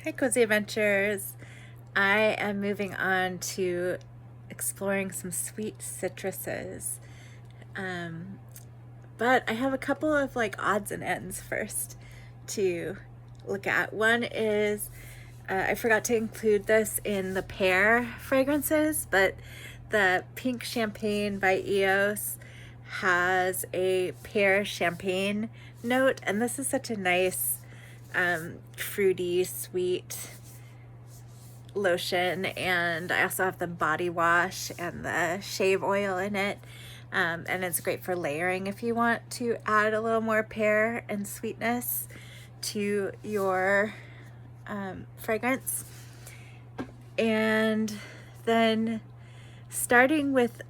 Hi, Cozy Adventures. I am moving on to exploring some sweet citruses. Um, but I have a couple of odds and ends first to look at. One is I forgot to include this in the pear fragrances, but the Pink Champagne by EOS has a pear champagne note, and this is such a nice fruity, sweet lotion. And I also have the body wash and the shave oil in it. And it's great for layering if you want to add a little more pear and sweetness to your fragrance. And then starting with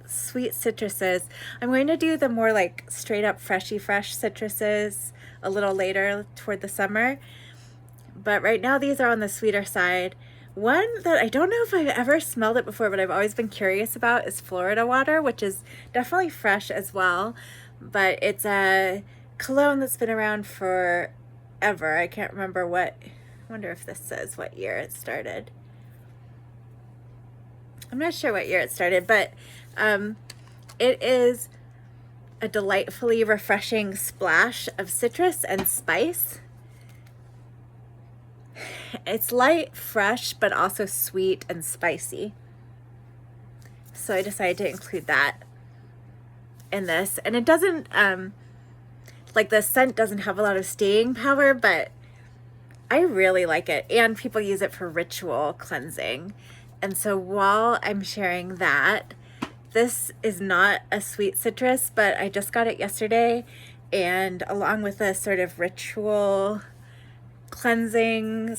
sweet citruses, I'm going to do the more straight up freshy fresh citruses a little later toward the summer. But right now these are on the sweeter side. One that I don't know if I've ever smelled it before, but I've always been curious about is Florida Water, which is definitely fresh as well. But it's a cologne that's been around forever. I can't remember I wonder if this says what year it started. I'm not sure what year it started, but it is a delightfully refreshing splash of citrus and spice. It's light, fresh, but also sweet and spicy. So I decided to include that in this. And it doesn't, the scent doesn't have a lot of staying power, but I really like it. And people use it for ritual cleansing. And so while I'm sharing that, this is not a sweet citrus, but I just got it yesterday. And along with a sort of ritual cleansing,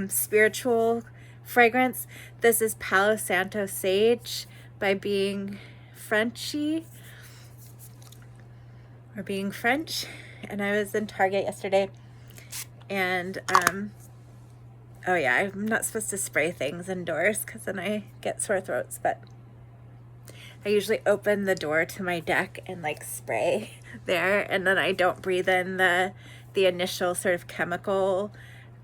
spiritual fragrance, this is Palo Santo Sage by Being Frenchy, or Being French. And I was in Target yesterday, and oh yeah, I'm not supposed to spray things indoors because then I get sore throats, but I usually open the door to my deck and spray there, and then I don't breathe in the initial sort of chemical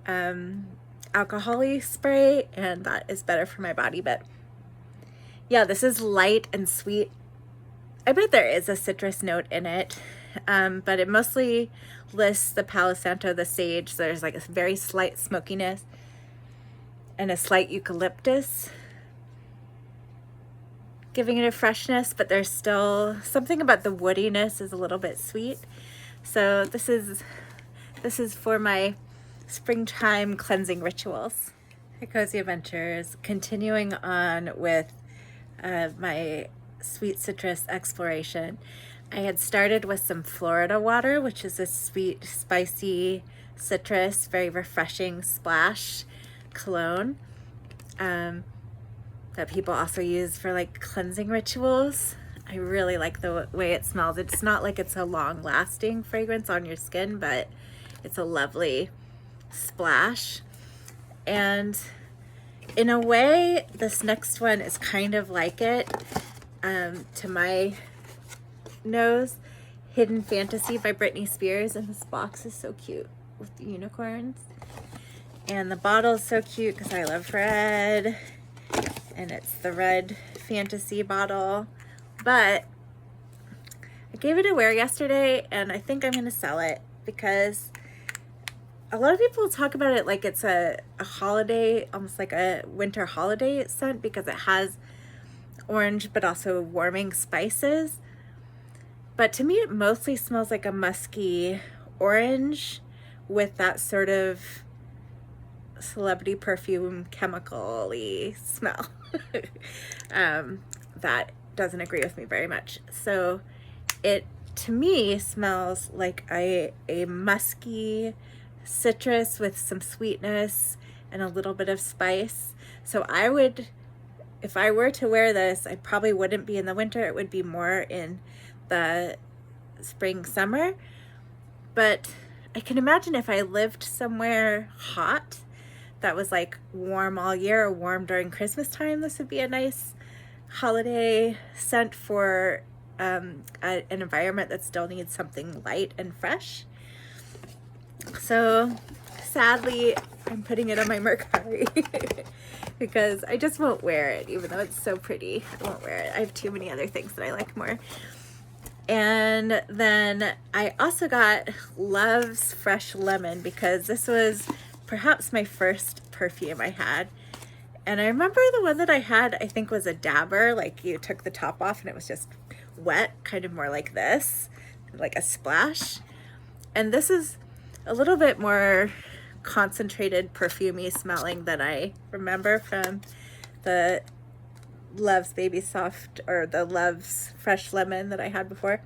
alcohol-y spray, and that is better for my body. But yeah, this is light and sweet. I bet there is a citrus note in it, but it mostly lists the Palo Santo, the sage. So there's a very slight smokiness and a slight eucalyptus giving it a freshness, but there's still something about the woodiness is a little bit sweet. So this is for my springtime cleansing rituals. Hi, Cozy Adventures. Continuing on with my sweet citrus exploration. I had started with some Florida Water, which is a sweet, spicy citrus, very refreshing splash cologne that people also use for cleansing rituals. I really like the way it smells. It's not it's a long-lasting fragrance on your skin, but it's a lovely splash. And in a way, this next one is kind of like it, to my nose. Hidden Fantasy by Britney Spears, and this box is so cute with the unicorns. And the bottle is so cute because I love red, and it's the red fantasy bottle. But I gave it a wear yesterday, and I think I'm gonna sell it because a lot of people talk about it like it's a holiday, almost like a winter holiday scent, because it has orange but also warming spices. But to me, it mostly smells like a musky orange with that sort of celebrity perfume chemical-y smell. That doesn't agree with me very much. So it, to me, smells like a musky citrus with some sweetness and a little bit of spice. So I would, if I were to wear this, I probably wouldn't be in the winter. It would be more in the spring, summer. But I can imagine if I lived somewhere hot that was warm all year or warm during Christmas time, this would be a nice holiday scent for an environment that still needs something light and fresh. So sadly, I'm putting it on my Mercari because I just won't wear it, even though it's so pretty. I won't wear it. I have too many other things that I like more. And then I also got Love's Fresh Lemon because this was perhaps my first perfume I had. And I remember the one that I had, I think, was a dabber. Like, you took the top off and it was just wet, kind of more like this, like a splash. And this is a little bit more concentrated, perfumey smelling than I remember from the Love's Baby Soft or the Love's Fresh Lemon that I had before.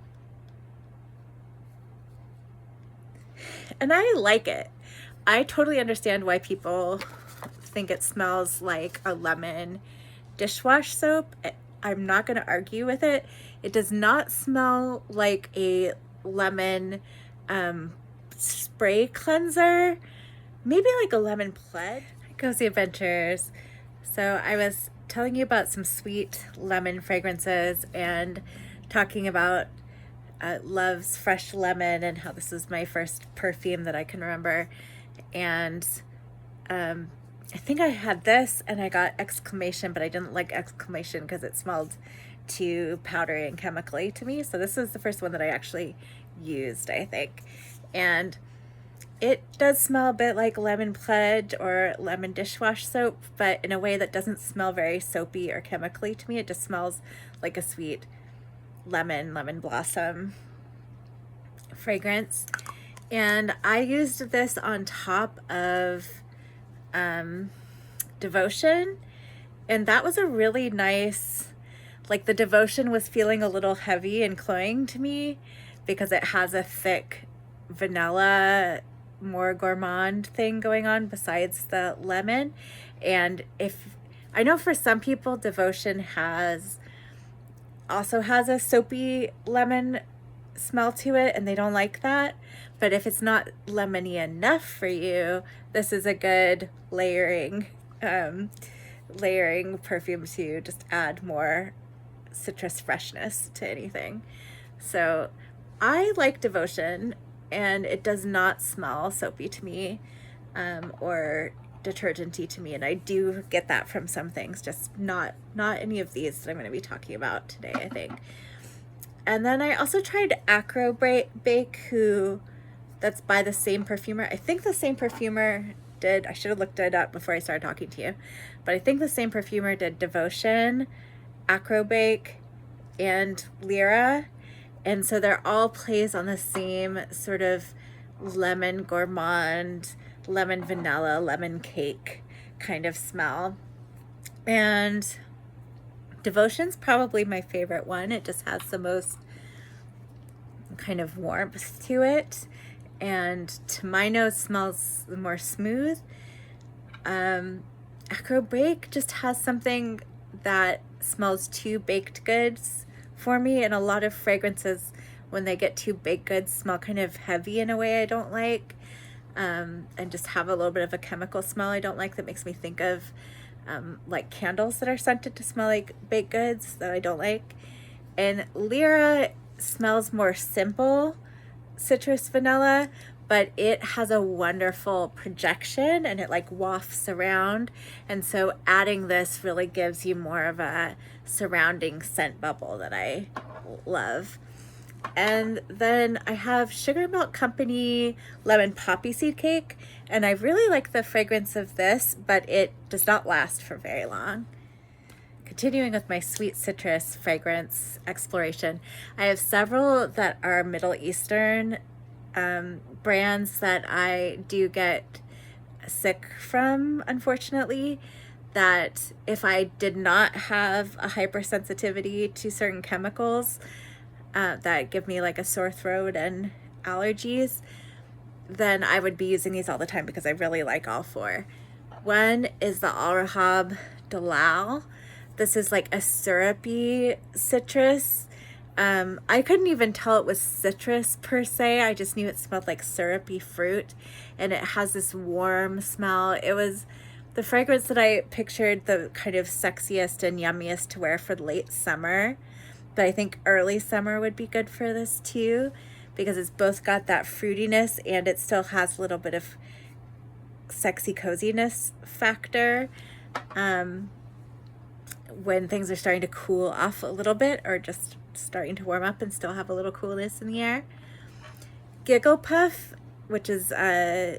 And I like it. I totally understand why people think it smells like a lemon dishwash soap. I'm not going to argue with it. It does not smell like a lemon spray cleanser. Maybe like a lemon pledge. Cozy Adventures. So I was telling you about some sweet lemon fragrances and talking about Love's Fresh Lemon and how this was my first perfume that I can remember. And I think I had this and I got exclamation, but I didn't like exclamation because it smelled too powdery and chemically to me. So this is the first one that I actually used, I think. And it does smell a bit like lemon pledge or lemon dishwash soap, but in a way that doesn't smell very soapy or chemically to me. It just smells like a sweet lemon blossom fragrance. And I used this on top of Devotion, and that was a really nice, like, the Devotion was feeling a little heavy and cloying to me because it has a thick vanilla, more gourmand thing going on besides the lemon. And if I know for some people Devotion also has a soapy lemon smell to it and they don't like that, but if it's not lemony enough for you, this is a good layering perfume to just add more citrus freshness to anything. So I like Devotion, and it does not smell soapy to me or detergenty to me, and I do get that from some things, just not any of these that I'm going to be talking about today, I think. And then I also tried Acro Bake, that's by the same perfumer. I think the same perfumer did, I should have looked it up before I started talking to you, but I think the same perfumer did Devotion, Acro Bake, and Lyra. And so they're all plays on the same sort of lemon gourmand, lemon vanilla, lemon cake kind of smell. And Devotion's probably my favorite one. It just has the most kind of warmth to it, and to my nose smells more smooth. Acro Bake just has something that smells too baked goods for me, and a lot of fragrances, when they get too baked goods, smell kind of heavy in a way I don't like, and just have a little bit of a chemical smell I don't like that makes me think of like candles that are scented to smell like baked goods that I don't like. And Lyra smells more simple citrus vanilla, but it has a wonderful projection and it like wafts around, and so adding this really gives you more of a surrounding scent bubble that I love. And then I have Sugar Milk Company Lemon Poppy Seed Cake, and I really like the fragrance of this, but it does not last for very long. Continuing with my sweet citrus fragrance exploration, I have several that are Middle Eastern brands that I do get sick from, unfortunately, that if I did not have a hypersensitivity to certain chemicals that give me like a sore throat and allergies, then I would be using these all the time because I really like all four. One is the Al Rahab Dalal. This is like a syrupy citrus. I couldn't even tell it was citrus per se. I just knew it smelled like syrupy fruit, and it has this warm smell. It was the fragrance that I pictured the kind of sexiest and yummiest to wear for late summer, but I think early summer would be good for this too, because it's both got that fruitiness and it still has a little bit of sexy coziness factor when things are starting to cool off a little bit or just starting to warm up and still have a little coolness in the air. Giggle Puff, which is a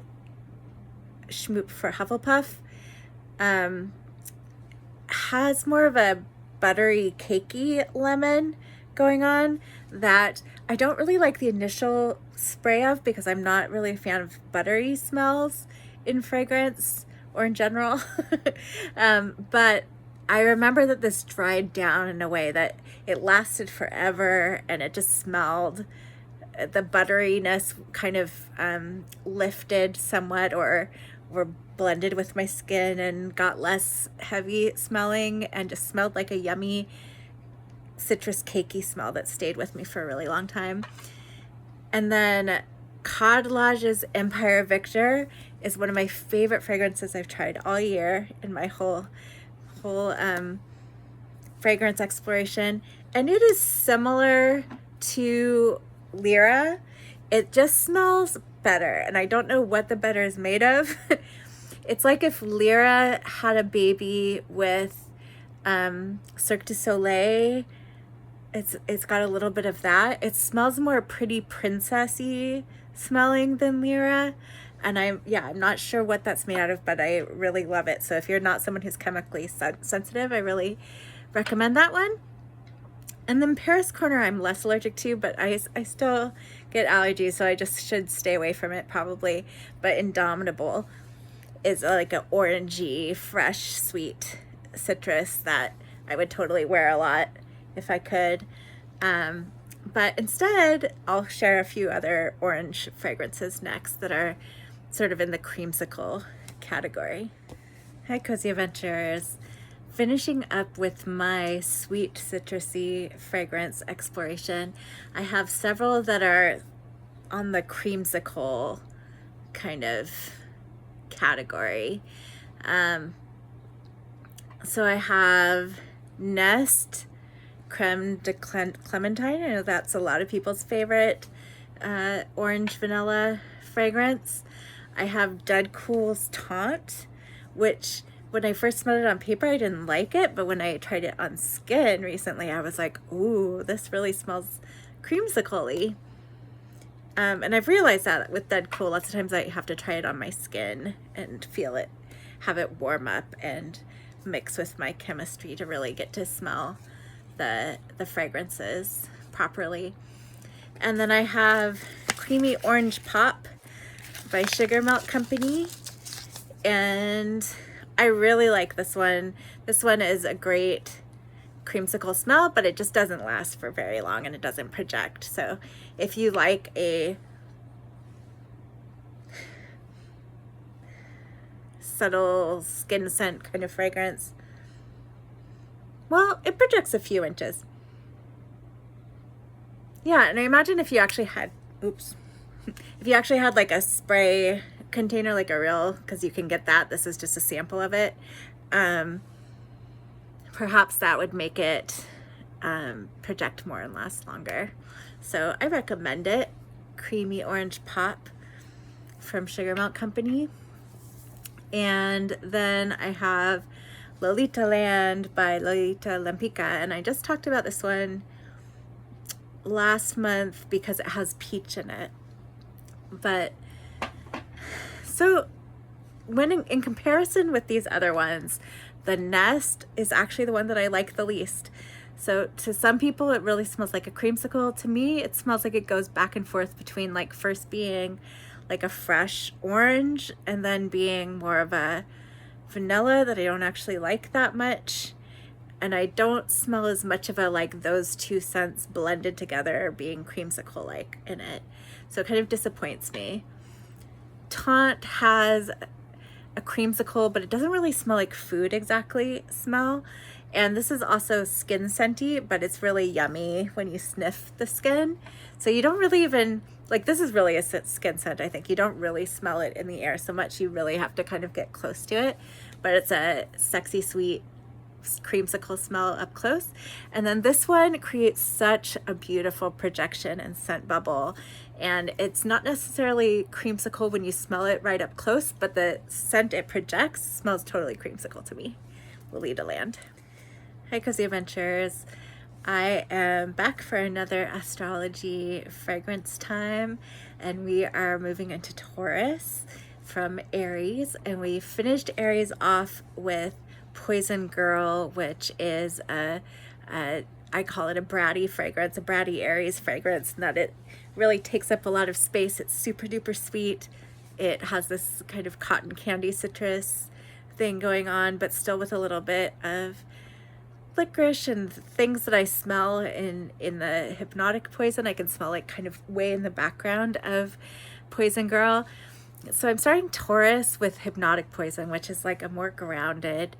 schmoop for Hufflepuff, has more of a buttery, cakey lemon going on that I don't really like the initial spray of because I'm not really a fan of buttery smells in fragrance or in general. But I remember that this dried down in a way that it lasted forever and it just smelled, the butteriness kind of lifted somewhat or blended with my skin and got less heavy smelling and just smelled like a yummy citrus cakey smell that stayed with me for a really long time. And then Cod Lodge's Empire Victor is one of my favorite fragrances I've tried all year in my whole fragrance exploration, and it is similar to Lyra. It just smells better, and I don't know what the better is made of. It's like if Lyra had a baby with Cirque du Soleil. It's got a little bit of that. It smells more pretty princessy smelling than Lyra. And I'm not sure what that's made out of, but I really love it. So if you're not someone who's chemically sensitive, I really recommend that one. And then Paris Corner I'm less allergic to, but I still get allergies, so I just should stay away from it probably. But Indomitable is like an orangey, fresh, sweet citrus that I would totally wear a lot if I could. But instead, I'll share a few other orange fragrances next that are sort of in the creamsicle category. Hi, Cozy Adventures. Finishing up with my sweet citrusy fragrance exploration. I have several that are on the creamsicle kind of category. So I have Nest Creme de Clementine. I know that's a lot of people's favorite orange vanilla fragrance. I have Dead Cool's Taunt, which when I first smelled it on paper, I didn't like it, but when I tried it on skin recently, I was like, ooh, this really smells creamsicle-y. And I've realized that with Dead Cool, lots of times I have to try it on my skin and feel it, have it warm up and mix with my chemistry to really get to smell the fragrances properly. And then I have Creamy Orange Pop by Sugar Melt Company, and I really like this one. This one is a great creamsicle smell, but it just doesn't last for very long and it doesn't project. So if you like a subtle skin scent kind of fragrance, well, it projects a few inches. Yeah, and I imagine if you actually had, if you actually had like a spray container, like a real, because you can get that, this is just a sample of it, perhaps that would make it project more and last longer. So I recommend it. Creamy Orange Pop from Sugar Melt Company. And then I have Lolita Land by Lolita Lempicka, and I just talked about this one last month because it has peach in it. But so when in comparison with these other ones, the Nest is actually the one that I like the least. So to some people it really smells like a creamsicle. To me it smells like it goes back and forth between like first being like a fresh orange and then being more of a vanilla that I don't actually like that much. And I don't smell as much of a like those two scents blended together being creamsicle like in it. So it kind of disappoints me. Taunt has a creamsicle, but it doesn't really smell like food exactly smell. And this is also skin scenty, but it's really yummy when you sniff the skin. So you don't really even, like, this is really a skin scent, I think. You don't really smell it in the air so much. You really have to kind of get close to it. But it's a sexy, sweet creamsicle smell up close. And then this one creates such a beautiful projection and scent bubble. And it's not necessarily creamsicle when you smell it right up close, but the scent it projects smells totally creamsicle to me. Lolita Land. Hi Cozy Adventures. I am back for another astrology fragrance time, and we are moving into Taurus from Aries, and we finished Aries off with Poison Girl, which is I call it a bratty fragrance, a bratty Aries fragrance, and that it really takes up a lot of space. It's super duper sweet. It has this kind of cotton candy citrus thing going on, but still with a little bit of licorice and things that I smell in the Hypnotic Poison. I can smell like kind of way in the background of Poison Girl. So I'm starting Taurus with Hypnotic Poison, which is like a more grounded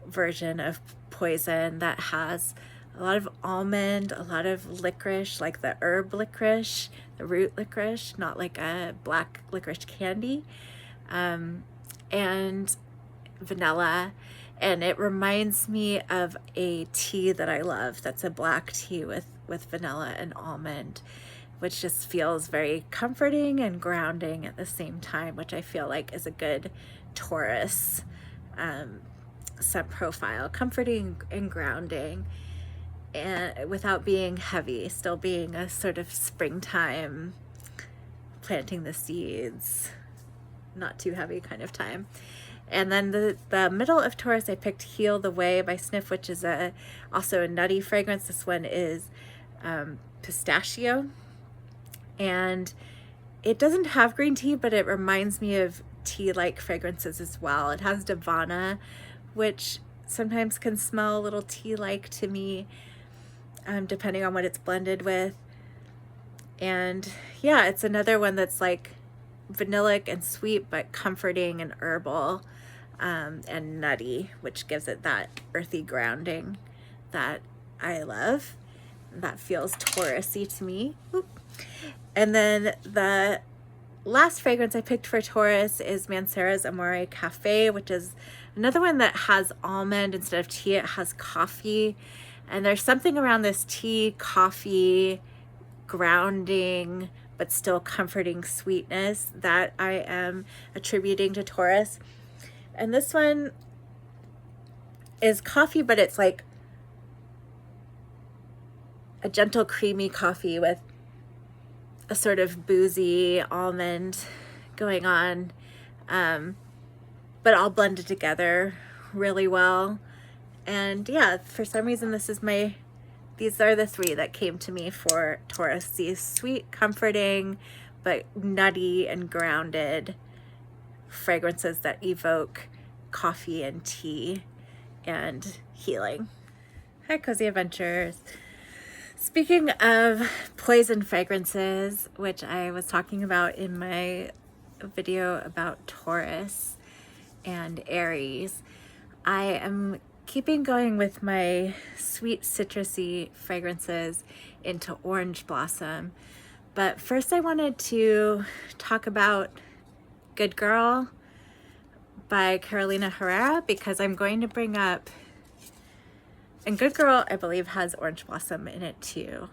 version of Poison that has a lot of almond, a lot of licorice, like the herb licorice, the root licorice, not like a black licorice candy, and vanilla. And it reminds me of a tea that I love that's a black tea with vanilla and almond, which just feels very comforting and grounding at the same time, which I feel like is a good Taurus scent profile. Comforting and grounding, and without being heavy, still being a sort of springtime, planting the seeds, not too heavy kind of time. And then the middle of Taurus, I picked Heal the Way by Sniff, which is also a nutty fragrance. This one is pistachio, and it doesn't have green tea, but it reminds me of tea-like fragrances as well. It has Davana, which sometimes can smell a little tea-like to me, depending on what it's blended with. And yeah, it's another one that's like vanillic and sweet, but comforting and herbal, and nutty, which gives it that earthy grounding that I love. That feels Taurus-y to me. Oop. And then the last fragrance I picked for Taurus is Mancera's Amore Cafe, which is another one that has almond instead of tea. It has coffee, and there's something around this tea, coffee, grounding, but still comforting sweetness that I am attributing to Taurus. And this one is coffee, but it's like a gentle creamy coffee with a sort of boozy almond going on, but all blended together really well. And yeah, for some reason these are the three that came to me for Taurus. These sweet, comforting, but nutty and grounded fragrances that evoke coffee and tea and healing. Hi, Cozy Adventures. Speaking of poison fragrances, which I was talking about in my video about Taurus and Aries, I am keeping going with my sweet citrusy fragrances into Orange Blossom. But first I wanted to talk about Good Girl by Carolina Herrera, because I'm going to bring up, and Good Girl I believe has Orange Blossom in it too.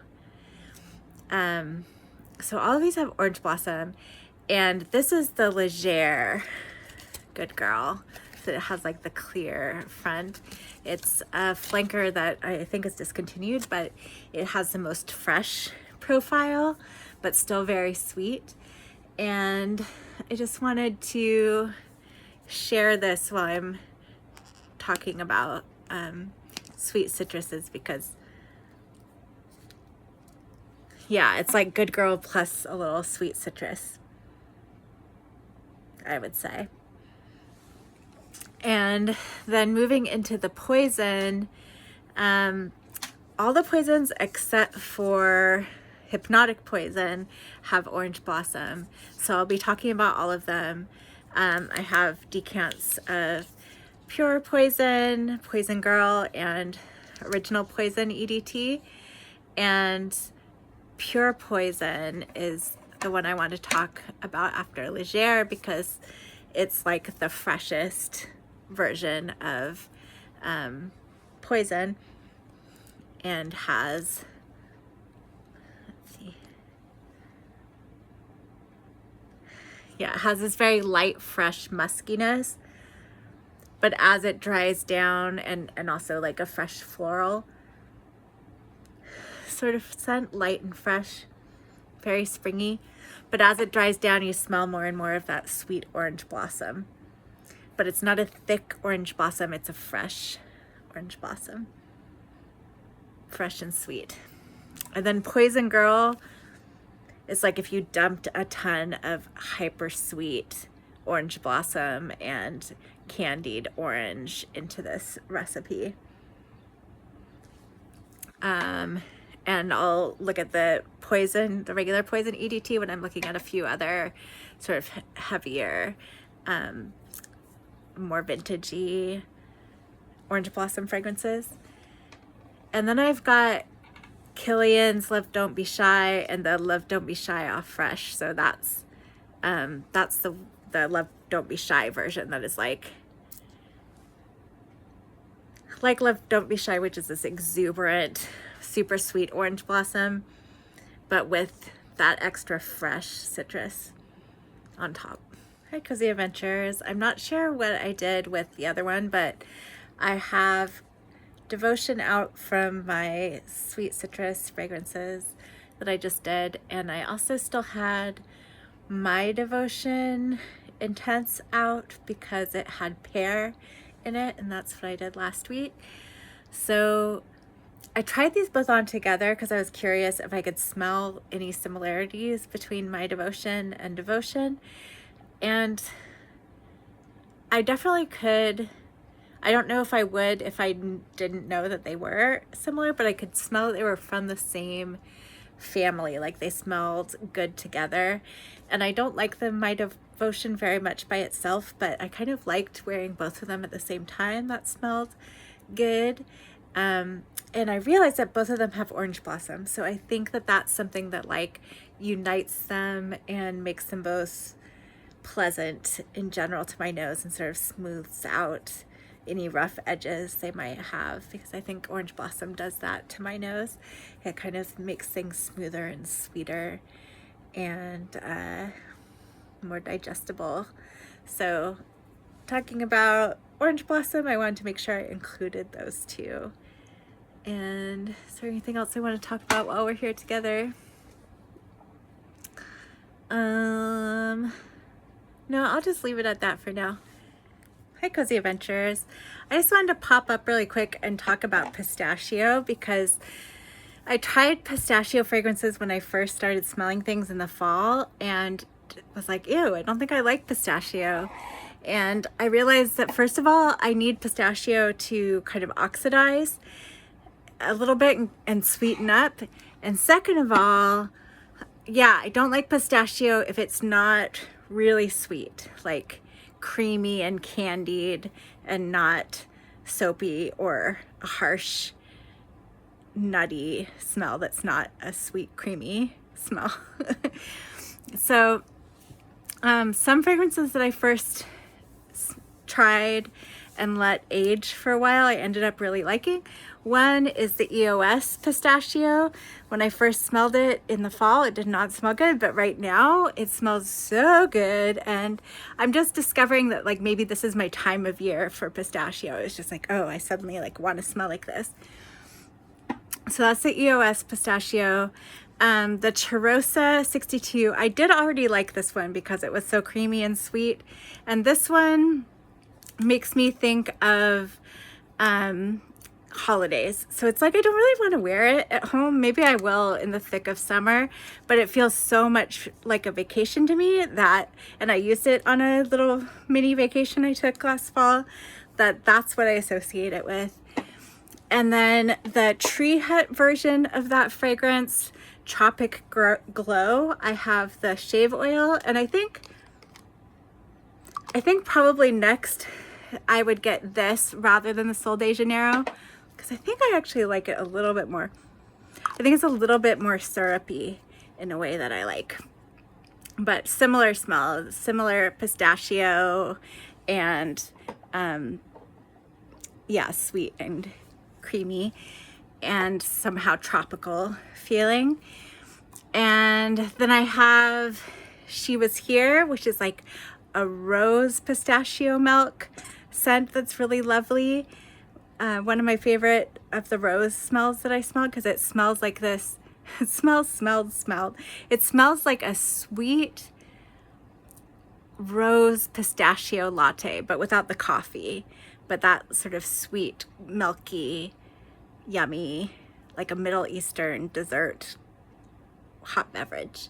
So all of these have Orange Blossom, and this is the Legere Good Girl. So it has like the clear front. It's a flanker that I think is discontinued, but it has the most fresh profile, but still very sweet. And I just wanted to share this while I'm talking about sweet citruses, because yeah, it's like Good Girl plus a little sweet citrus, I would say. And then moving into the poison, all the poisons except for Hypnotic Poison have Orange Blossom. So I'll be talking about all of them. I have decants of Pure Poison, Poison Girl, and Original Poison EDT. And Pure Poison is the one I want to talk about after Legere, because it's like the freshest version of Poison, and has, let's see, Yeah, it has this very light, fresh muskiness, but as it dries down, and also like a fresh floral sort of scent, light and fresh, very springy. But as it dries down, you smell more and more of that sweet orange blossom. But it's not a thick orange blossom, it's a fresh orange blossom. Fresh and sweet. And then Poison Girl is like if you dumped a ton of hyper sweet orange blossom and candied orange into this recipe. And I'll look at the regular Poison EDT when I'm looking at a few other sort of heavier, more vintagey orange blossom fragrances. And then I've got Kilian's Love Don't Be Shy and the Love Don't Be Shy Off Fresh. So that's the Love Don't Be Shy version that is like Love Don't Be Shy, which is this exuberant, super sweet orange blossom, but with that extra fresh citrus on top. Hi, Cozy Adventures. I'm not sure what I did with the other one, but I have Devotion out from my sweet citrus fragrances that I just did, and I also still had My Devotion Intense out because it had pear in it, and that's what I did last week. So I tried these both on together because I was curious if I could smell any similarities between My Devotion and Devotion, and I definitely could. I don't know if I would if I didn't know that they were similar, but I could smell they were from the same family, like they smelled good together. And I don't like the My Devotion very much by itself, but I kind of liked wearing both of them at the same time. That smelled good. And I realized that both of them have orange blossom. So I think that that's something that like unites them and makes them both pleasant in general to my nose and sort of smooths out any rough edges they might have, because I think orange blossom does that to my nose. It kind of makes things smoother and sweeter and more digestible. So talking about orange blossom, I wanted to make sure I included those two. And is there anything else I want to talk about while we're here together? No, I'll just leave it at that for now. Hi, Cozy Adventures. I just wanted to pop up really quick and talk about pistachio because I tried pistachio fragrances when I first started smelling things in the fall and was like, ew, I don't think I like pistachio. And I realized that first of all, I need pistachio to kind of oxidize a little bit and sweeten up. And second of all, yeah, I don't like pistachio if it's not really sweet, like creamy and candied and not soapy or a harsh nutty smell that's not a sweet creamy smell. So some fragrances that I first tried and let age for a while I ended up really liking. One is the EOS pistachio. When I first smelled it in the fall, it did not smell good, but right now it smells so good. And I'm just discovering that like maybe this is my time of year for pistachio. It's just like, oh, I suddenly like want to smell like this. So that's the EOS pistachio. The Charosa 62, I did already like this one because it was so creamy and sweet. And this one makes me think of holidays. So it's like I don't really want to wear it at home. Maybe I will in the thick of summer, but it feels so much like a vacation to me that, and I used it on a little mini vacation I took last fall, that's what I associate it with. And then the Tree Hut version of that fragrance, Tropic Glow, I have the shave oil, and I think probably next I would get this rather than the Sol de Janeiro, because I think I actually like it a little bit more. I think it's a little bit more syrupy in a way that I like, but similar smell, similar pistachio, and yeah, sweet and creamy and somehow tropical feeling. And then I have She Was Here, which is like a rose pistachio milk scent that's really lovely. One of my favorite of the rose smells that I smelled, because it smells like this. It smelled. It smells like a sweet rose pistachio latte, but without the coffee. But that sort of sweet, milky, yummy, like a Middle Eastern dessert hot beverage.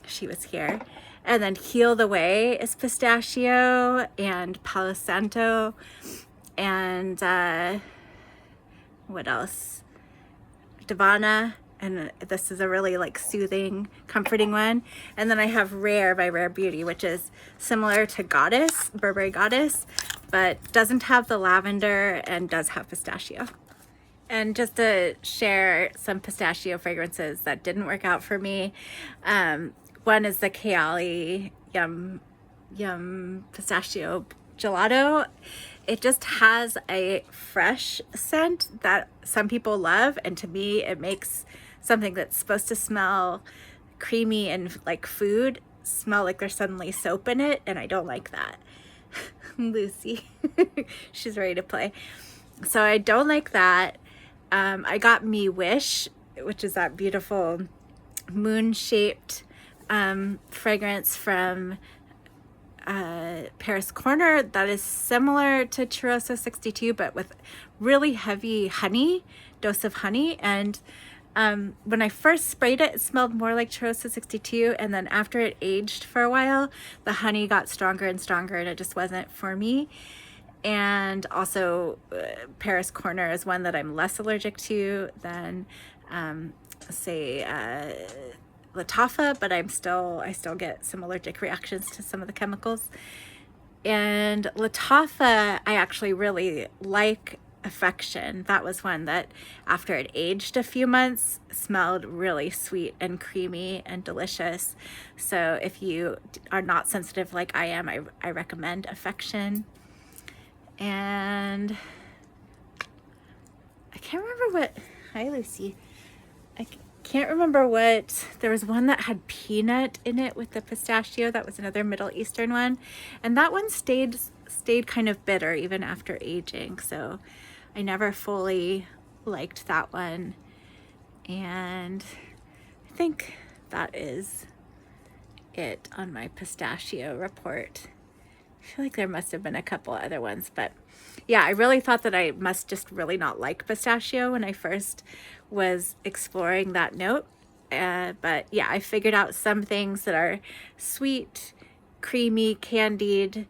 She Was Here. And then Heal the Way is pistachio and Palo Santo. And what else? Divana. And this is a really like soothing, comforting one. And then I have Rare by Rare Beauty, which is similar to Goddess, Burberry Goddess, but doesn't have the lavender and does have pistachio. And just to share some pistachio fragrances that didn't work out for me, one is the Kayali Yum Pistachio Gelato. It just has a fresh scent that some people love, and to me it makes something that's supposed to smell creamy and like food smell like there's suddenly soap in it, and I don't like that. Lucy, she's ready to play. So I don't like that. I got Me Wish, which is that beautiful moon-shaped fragrance from Paris Corner that is similar to Cheirosa 62, but with really heavy honey, dose of honey. And when I first sprayed it, it smelled more like Cheirosa 62, and then after it aged for a while, the honey got stronger and stronger, and it just wasn't for me. And also Paris Corner is one that I'm less allergic to than say Lattafa, but I still get some allergic reactions to some of the chemicals. And Lattafa, I actually really like. Affection, that was one that after it aged a few months smelled really sweet and creamy and delicious. So if you are not sensitive like I am, I recommend Affection. And I can't remember what, hi Lucy, I can't remember what, there was one that had peanut in it with the pistachio. That was another Middle Eastern one, and that one stayed kind of bitter even after aging, so I never fully liked that one. And I think that is it on my pistachio report. I feel like there must have been a couple other ones, but yeah, I really thought that I must just really not like pistachio when I first was exploring that note. But yeah, I figured out some things that are sweet, creamy, candied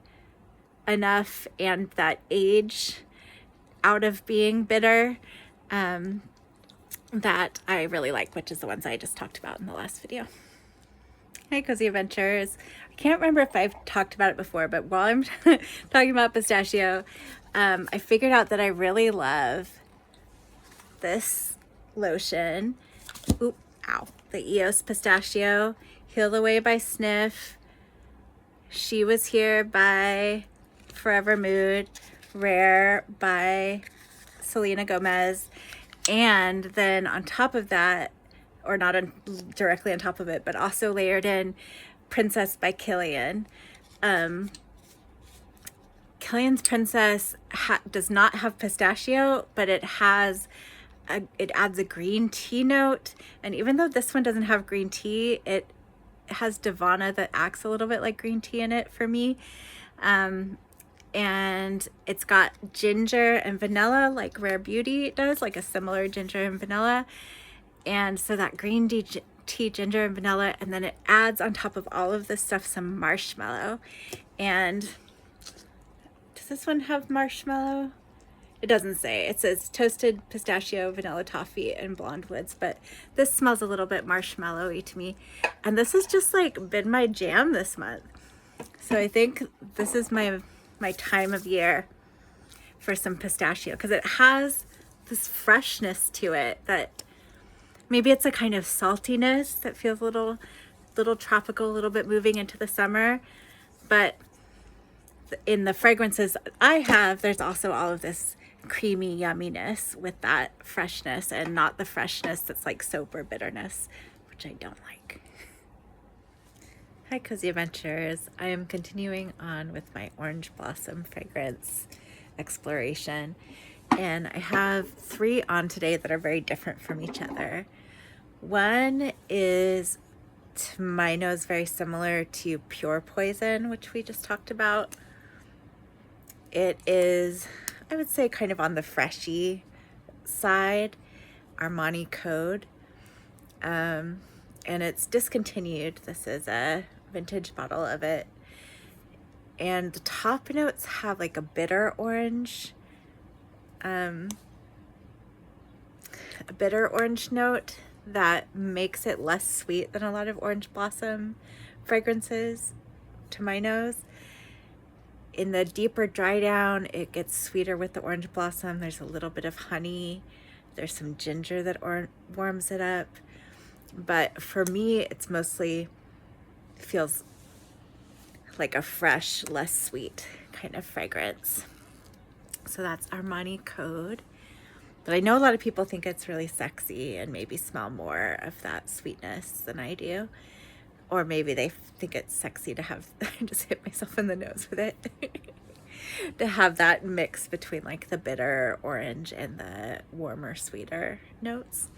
enough, and that age out of being bitter, that I really like, which is the ones I just talked about in the last video. Hi, Cozy Adventures. I can't remember if I've talked about it before, but while I'm talking about pistachio, I figured out that I really love this lotion. Oop, ow. The EOS Pistachio, Heal the Way by Sniff, She Was Here by Forever Mood, Rare by Selena Gomez, and then on top of that, or not directly on top of it, but also layered in Princess by Kilian. Kilian's Princess does not have pistachio, but it adds a green tea note, and even though this one doesn't have green tea, it has Divana that acts a little bit like green tea in it for me. And it's got ginger and vanilla like Rare Beauty does, like a similar ginger and vanilla. And so that green tea, ginger and vanilla, and then it adds on top of all of this stuff some marshmallow. And does this one have marshmallow? It doesn't say. It says toasted pistachio, vanilla toffee, and blonde woods, but this smells a little bit marshmallowy to me. And this has just like been my jam this month. So I think this is my time of year for some pistachio, because it has this freshness to it that maybe it's a kind of saltiness that feels a little tropical, a little bit moving into the summer. But in the fragrances I have, there's also all of this creamy yumminess with that freshness, and not the freshness that's like soap or bitterness, which I don't like. Hi Cozy Adventures. I am continuing on with my Orange Blossom fragrance exploration, and I have 3 on today that are very different from each other. One is, to my nose, very similar to Pure Poison, which we just talked about. It is, I would say, kind of on the freshy side, Armani Code. And it's discontinued. This is a vintage bottle of it. And the top notes have like a bitter orange, a bitter orange note that makes it less sweet than a lot of Orange Blossom fragrances to my nose. In the deeper dry down, it gets sweeter with the Orange Blossom. There's a little bit of honey. There's some ginger that warms it up. But for me, it's mostly feels like a fresh, less sweet kind of fragrance. So that's Armani Code. But I know a lot of people think it's really sexy and maybe smell more of that sweetness than I do. Or maybe they think it's sexy to have, I just hit myself in the nose with it, to have that mix between like the bitter orange and the warmer, sweeter notes.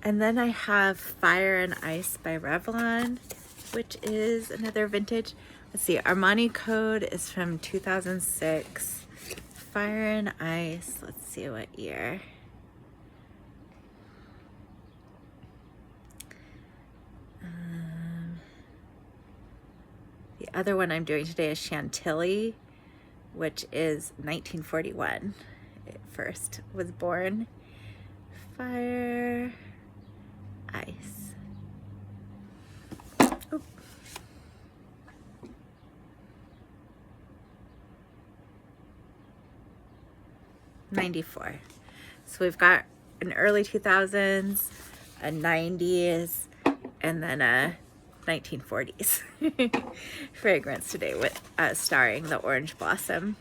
And then I have Fire and Ice by Revlon, which is another vintage. Let's see, Armani Code is from 2006. Fire and Ice, let's see what year. The other one I'm doing today is Chantilly, which is 1941. It first was born. Fire, Ice. Oh. '94. So we've got an early 2000s, a 90s, and then a 1940s fragrance today with starring the Orange Blossom.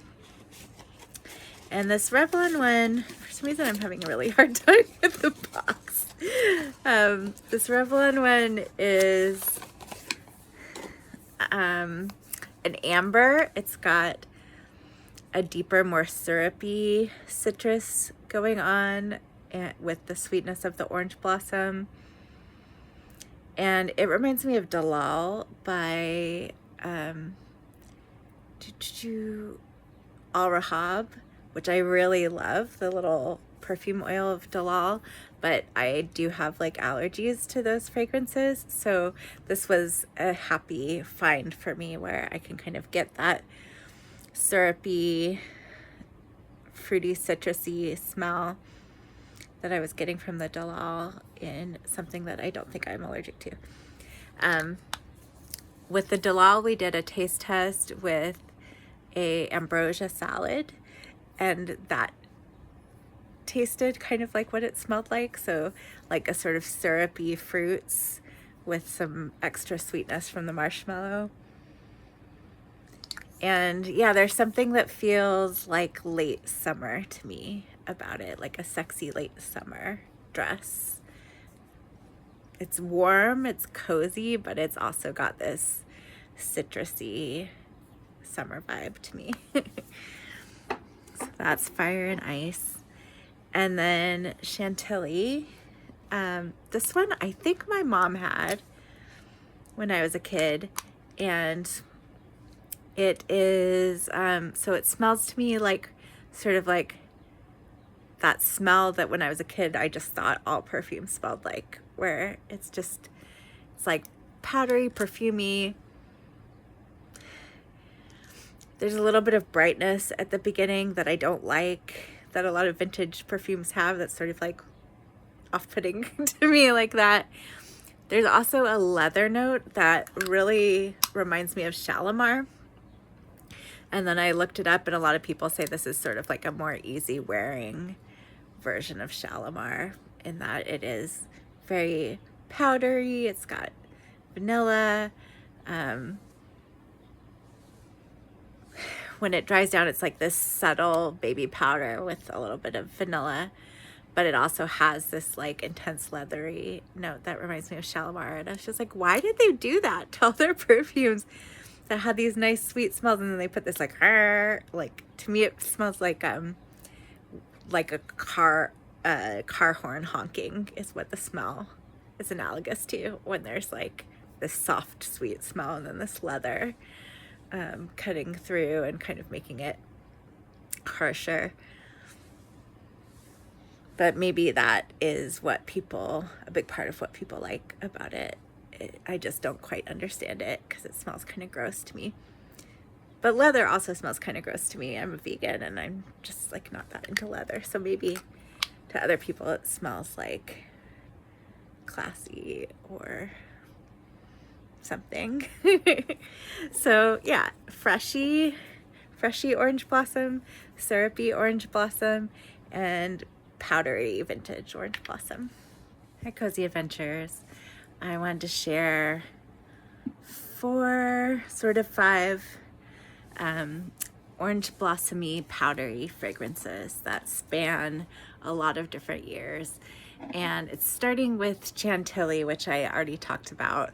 And this Revlon one, for some reason I'm having a really hard time with the box. This Revlon one is an amber. It's got a deeper, more syrupy citrus going on with the sweetness of the Orange Blossom. And it reminds me of Dalal by Al Rahab, which I really love, the little perfume oil of Dalal, but I do have like allergies to those fragrances. So this was a happy find for me where I can kind of get that syrupy, fruity, citrusy smell that I was getting from the Dalal in something that I don't think I'm allergic to. With the Dalal, we did a taste test with a ambrosia salad, and that tasted kind of like what it smelled like. So like a sort of syrupy fruits with some extra sweetness from the marshmallow. And yeah, there's something that feels like late summer to me about it, like a sexy late summer dress. It's warm, it's cozy, but it's also got this citrusy summer vibe to me. So that's Fire and Ice. And then Chantilly. This one I think my mom had when I was a kid, and it is, so it smells to me like sort of like that smell that when I was a kid I just thought all perfume smelled like, where it's like powdery, perfumey. There's a little bit of brightness at the beginning that I don't like, that a lot of vintage perfumes have, that's sort of like off-putting to me like that. There's also a leather note that really reminds me of Shalimar. And then I looked it up, and a lot of people say this is sort of like a more easy wearing version of Shalimar, in that it is very powdery. It's got vanilla. When it dries down, it's like this subtle baby powder with a little bit of vanilla. but it also has this like intense leathery note that reminds me of Shalimar. And I was just like, why did they do that to all their perfumes that had these nice sweet smells, and then they put this like to me it smells like a car horn honking is what the smell is analogous to, when there's like this soft sweet smell and then this leather cutting through and kind of making it harsher. But maybe that is what a big part of what people like about it. I just don't quite understand it because it smells kind of gross to me. But leather also smells kind of gross to me. I'm a vegan and I'm just like not that into leather. So maybe to other people it smells like classy or something. So yeah, freshy orange blossom, syrupy orange blossom, and powdery vintage orange blossom. Hi Cozy Adventures. I wanted to share 5 orange blossomy powdery fragrances that span a lot of different years. And it's starting with Chantilly, which I already talked about.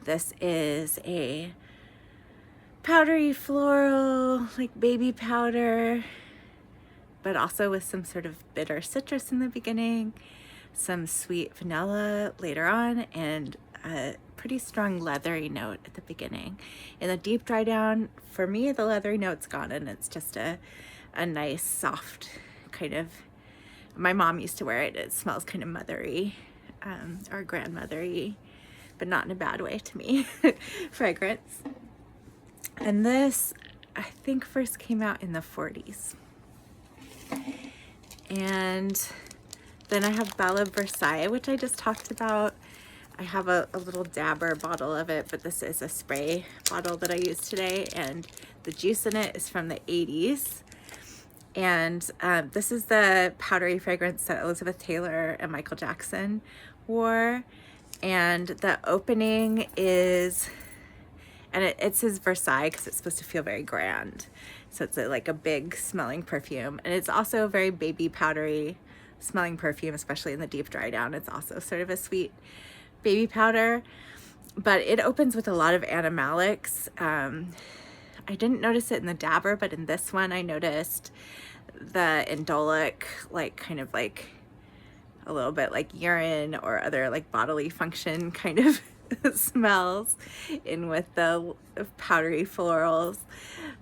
This is a powdery floral, like baby powder, but also with some sort of bitter citrus in the beginning, some sweet vanilla later on, and a pretty strong leathery note at the beginning. In the deep dry down, for me, the leathery note's gone, and it's just a nice, soft kind of, my mom used to wear it. It smells kind of mothery or grandmothery, but not in a bad way to me, fragrance. And this, I think, first came out in the 40s. And then I have Belle Versailles, which I just talked about. I have a little dabber bottle of it, but this is a spray bottle that I use today, and the juice in it is from the 80s. And this is the powdery fragrance that Elizabeth Taylor and Michael Jackson wore. And the opening is, and it says Versailles because it's supposed to feel very grand. So it's like a big smelling perfume. And it's also a very baby powdery smelling perfume, especially in the deep dry down. It's also sort of a sweet baby powder, but it opens with a lot of animalics. I didn't notice it in the dabber, but in this one I noticed the indolic, like kind of like a little bit like urine or other like bodily function kind of smells in with the powdery florals.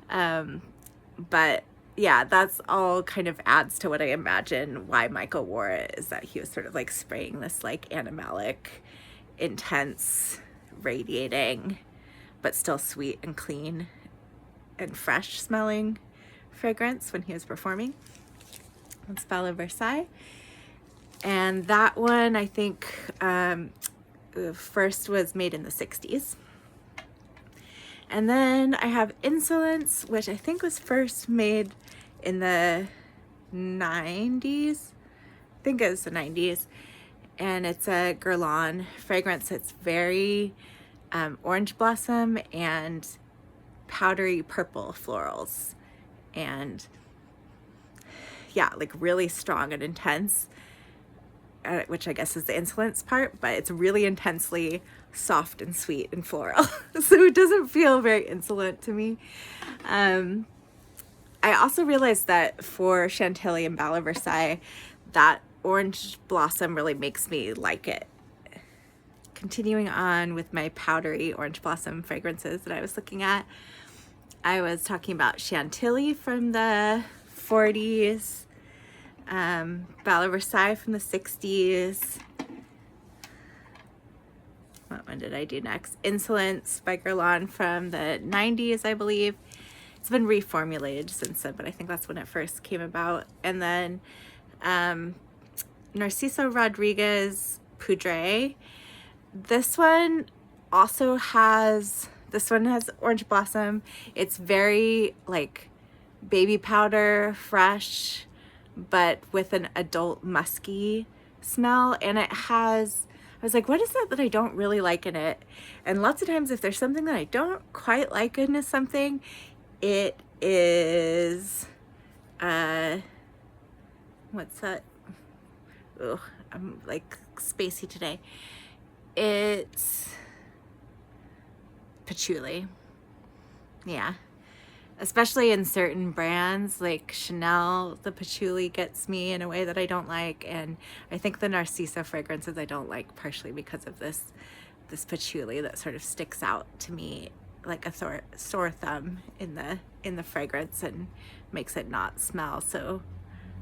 But yeah, that's all kind of adds to what I imagine why Michael wore it, is that he was sort of like spraying this like animalic, intense, radiating, but still sweet and clean and fresh smelling fragrance when he was performing. That's Belle Versailles. And that one, I think, first was made in the 60s. And then I have Insolence, which I think was first made in the 90s. I think it was the 90s. And it's a Guerlain fragrance. It's very orange blossom and powdery purple florals. And yeah, like really strong and intense, which I guess is the Insolence part, but it's really intensely soft and sweet and floral. So it doesn't feel very insolent to me. I also realized that for Chantilly and Belle Versailles, that orange blossom really makes me like it. Continuing on with my powdery orange blossom fragrances that I was looking at, I was talking about Chantilly from the 40s, Belle Versailles from the 60s. What one did I do next? Insolence by Guerlain from the 90s, I believe. It's been reformulated since then, but I think that's when it first came about. And then Narciso Rodriguez Poudre. This one has orange blossom. It's very like baby powder, fresh, but with an adult musky smell. And it has, I was like, what is that I don't really like in it? And lots of times if there's something that I don't quite like in something, it is what's that? Oh, I'm like spacey today. It's patchouli. Yeah. Especially in certain brands like Chanel, the patchouli gets me in a way that I don't like, and I think the Narciso fragrances I don't like partially because of this patchouli that sort of sticks out to me like a sore thumb in the fragrance and makes it not smell so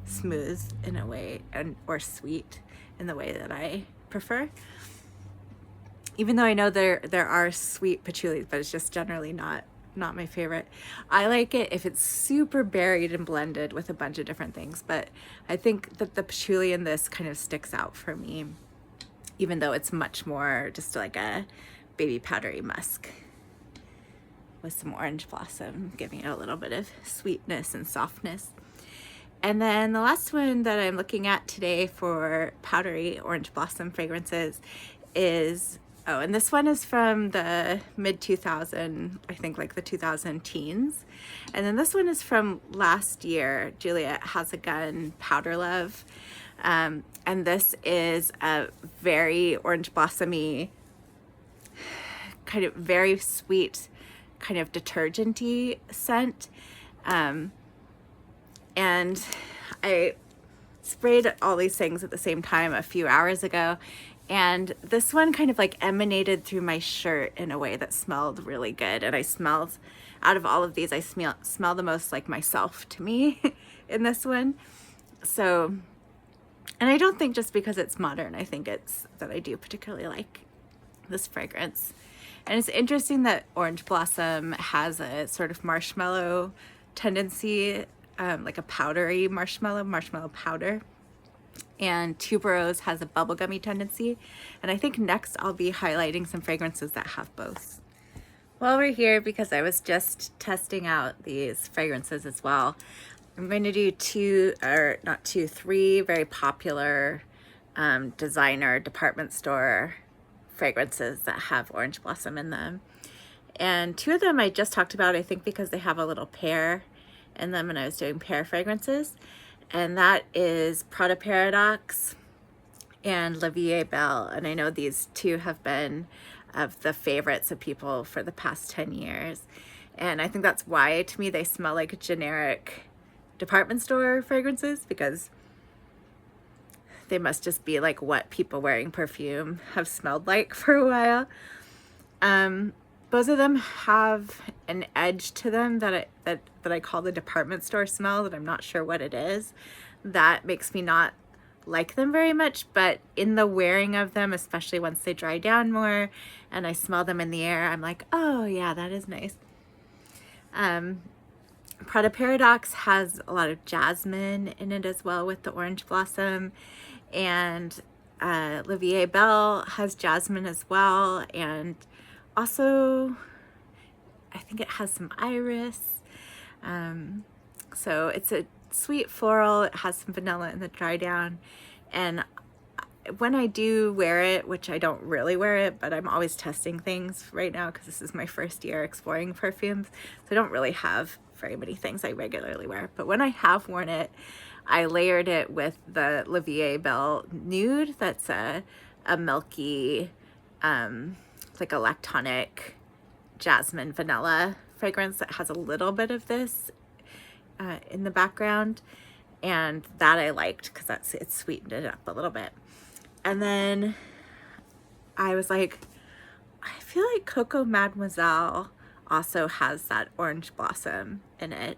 smooth in a way, or sweet in the way that I prefer. Even though I know there are sweet patchoulis, but it's just generally not my favorite. I like it if it's super berried and blended with a bunch of different things, but I think that the patchouli in this kind of sticks out for me, even though it's much more just like a baby powdery musk with some orange blossom, giving it a little bit of sweetness and softness. And then the last one that I'm looking at today for powdery orange blossom fragrances is, oh, and this one is from the mid-2000, I think like the 2000 teens. And then this one is from last year, Juliet Has a Gun Powder Love. And this is a very orange blossomy, kind of very sweet, kind of detergent-y scent. And I sprayed all these things at the same time a few hours ago, and this one kind of like emanated through my shirt in a way that smelled really good. And I smelled, out of all of these, I smell the most like myself to me in this one. So, and I don't think just because it's modern, I think it's that I do particularly like this fragrance. And it's interesting that Orange Blossom has a sort of marshmallow tendency, like a powdery marshmallow powder. And Tuberose has a bubblegummy tendency. And I think next I'll be highlighting some fragrances that have both. While we're here, because I was just testing out these fragrances as well, I'm going to do three very popular designer department store fragrances that have Orange Blossom in them. And two of them I just talked about, I think because they have a little pear in them when I was doing pear fragrances. And that is Prada Paradoxe and La Vie Belle. And I know these two have been of the favorites of people for the past 10 years. And I think that's why, to me, they smell like generic department store fragrances, because they must just be like what people wearing perfume have smelled like for a while. Both of them have an edge to them that I call the department store smell, that I'm not sure what it is, that makes me not like them very much. But in the wearing of them, especially once they dry down more and I smell them in the air, I'm like, oh yeah, that is nice. Prada Paradoxe has a lot of jasmine in it as well with the Orange Blossom, and La Vie Belle has jasmine as well, and also I think it has some iris. So it's a sweet floral. It has some vanilla in the dry down. And when I do wear it, which I don't really wear it, but I'm always testing things right now because this is my first year exploring perfumes, so I don't really have very many things I regularly wear. But when I have worn it, I layered it with the La Vie Belle Nude. That's a milky, like a lactonic jasmine vanilla fragrance that has a little bit of this in the background, and that I liked because it sweetened it up a little bit. And then I was like, I feel like Coco Mademoiselle also has that Orange Blossom in it,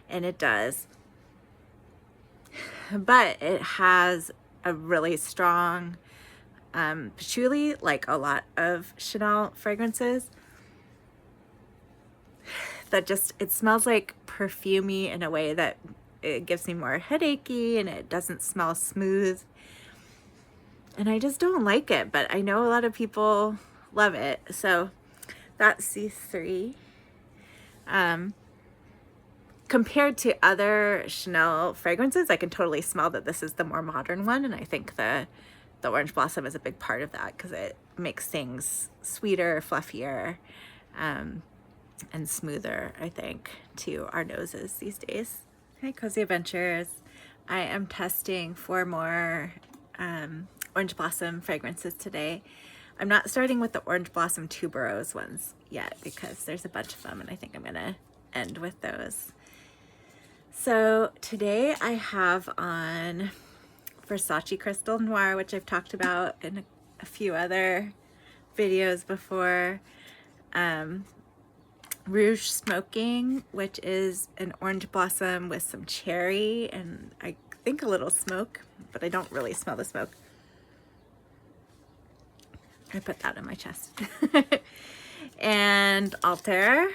and it does, but it has a really strong patchouli, like a lot of Chanel fragrances, that just, it smells like perfumey in a way that it gives me more headachy, and it doesn't smell smooth. And I just don't like it, but I know a lot of people love it. So that's C3. Compared to other Chanel fragrances, I can totally smell that this is the more modern one, and I think the Orange Blossom is a big part of that because it makes things sweeter, fluffier, and smoother, I think, to our noses these days. Hi, Cozy Adventures. I am testing 4 more Orange Blossom fragrances today. I'm not starting with the Orange Blossom tuberose ones yet because there's a bunch of them and I think I'm gonna end with those. So today I have on Versace Crystal Noir, which I've talked about in a few other videos before. Rouge Smoking, which is an orange blossom with some cherry and I think a little smoke, but I don't really smell the smoke. I put that on my chest. And Altair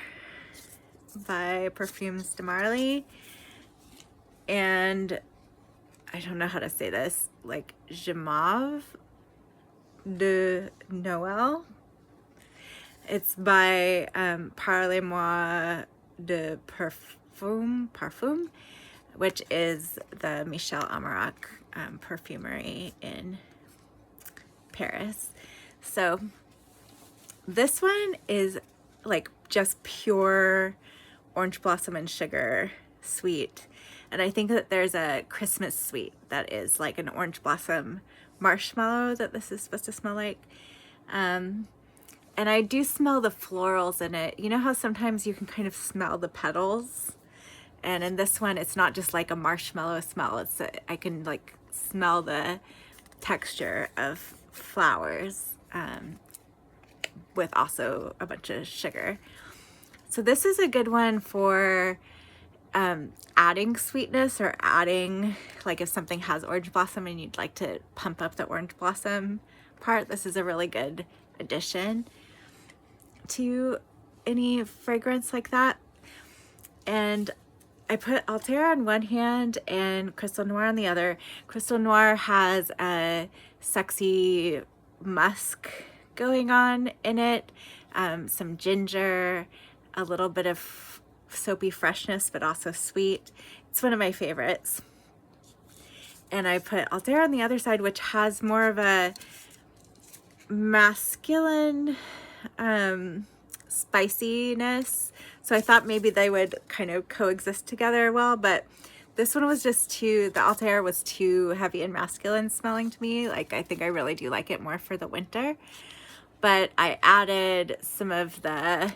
by Parfums de Marly. And I don't know how to say this, like Gemave de Noël. It's by Parlez-moi de Parfum, which is the Michel Amarac perfumery in Paris. So this one is like just pure orange blossom and sugar sweet. And I think that there's a Christmas sweet that is like an orange blossom marshmallow that this is supposed to smell like. And I do smell the florals in it. You know how sometimes you can kind of smell the petals? And in this one, it's not just like a marshmallow smell. It's I can like smell the texture of flowers with also a bunch of sugar. So this is a good one for adding sweetness or adding, like if something has orange blossom and you'd like to pump up the orange blossom part, this is a really good addition to any fragrance like that. And I put Altair on one hand and Crystal Noir on the other. Crystal Noir has a sexy musk going on in it, some ginger, a little bit of soapy freshness, but also sweet. It's one of my favorites. And I put Altair on the other side, which has more of a masculine spiciness. So I thought maybe they would kind of coexist together well, but this one was just too, the Altair was too heavy and masculine smelling to me. Like I think I really do like it more for the winter. But I added some of the,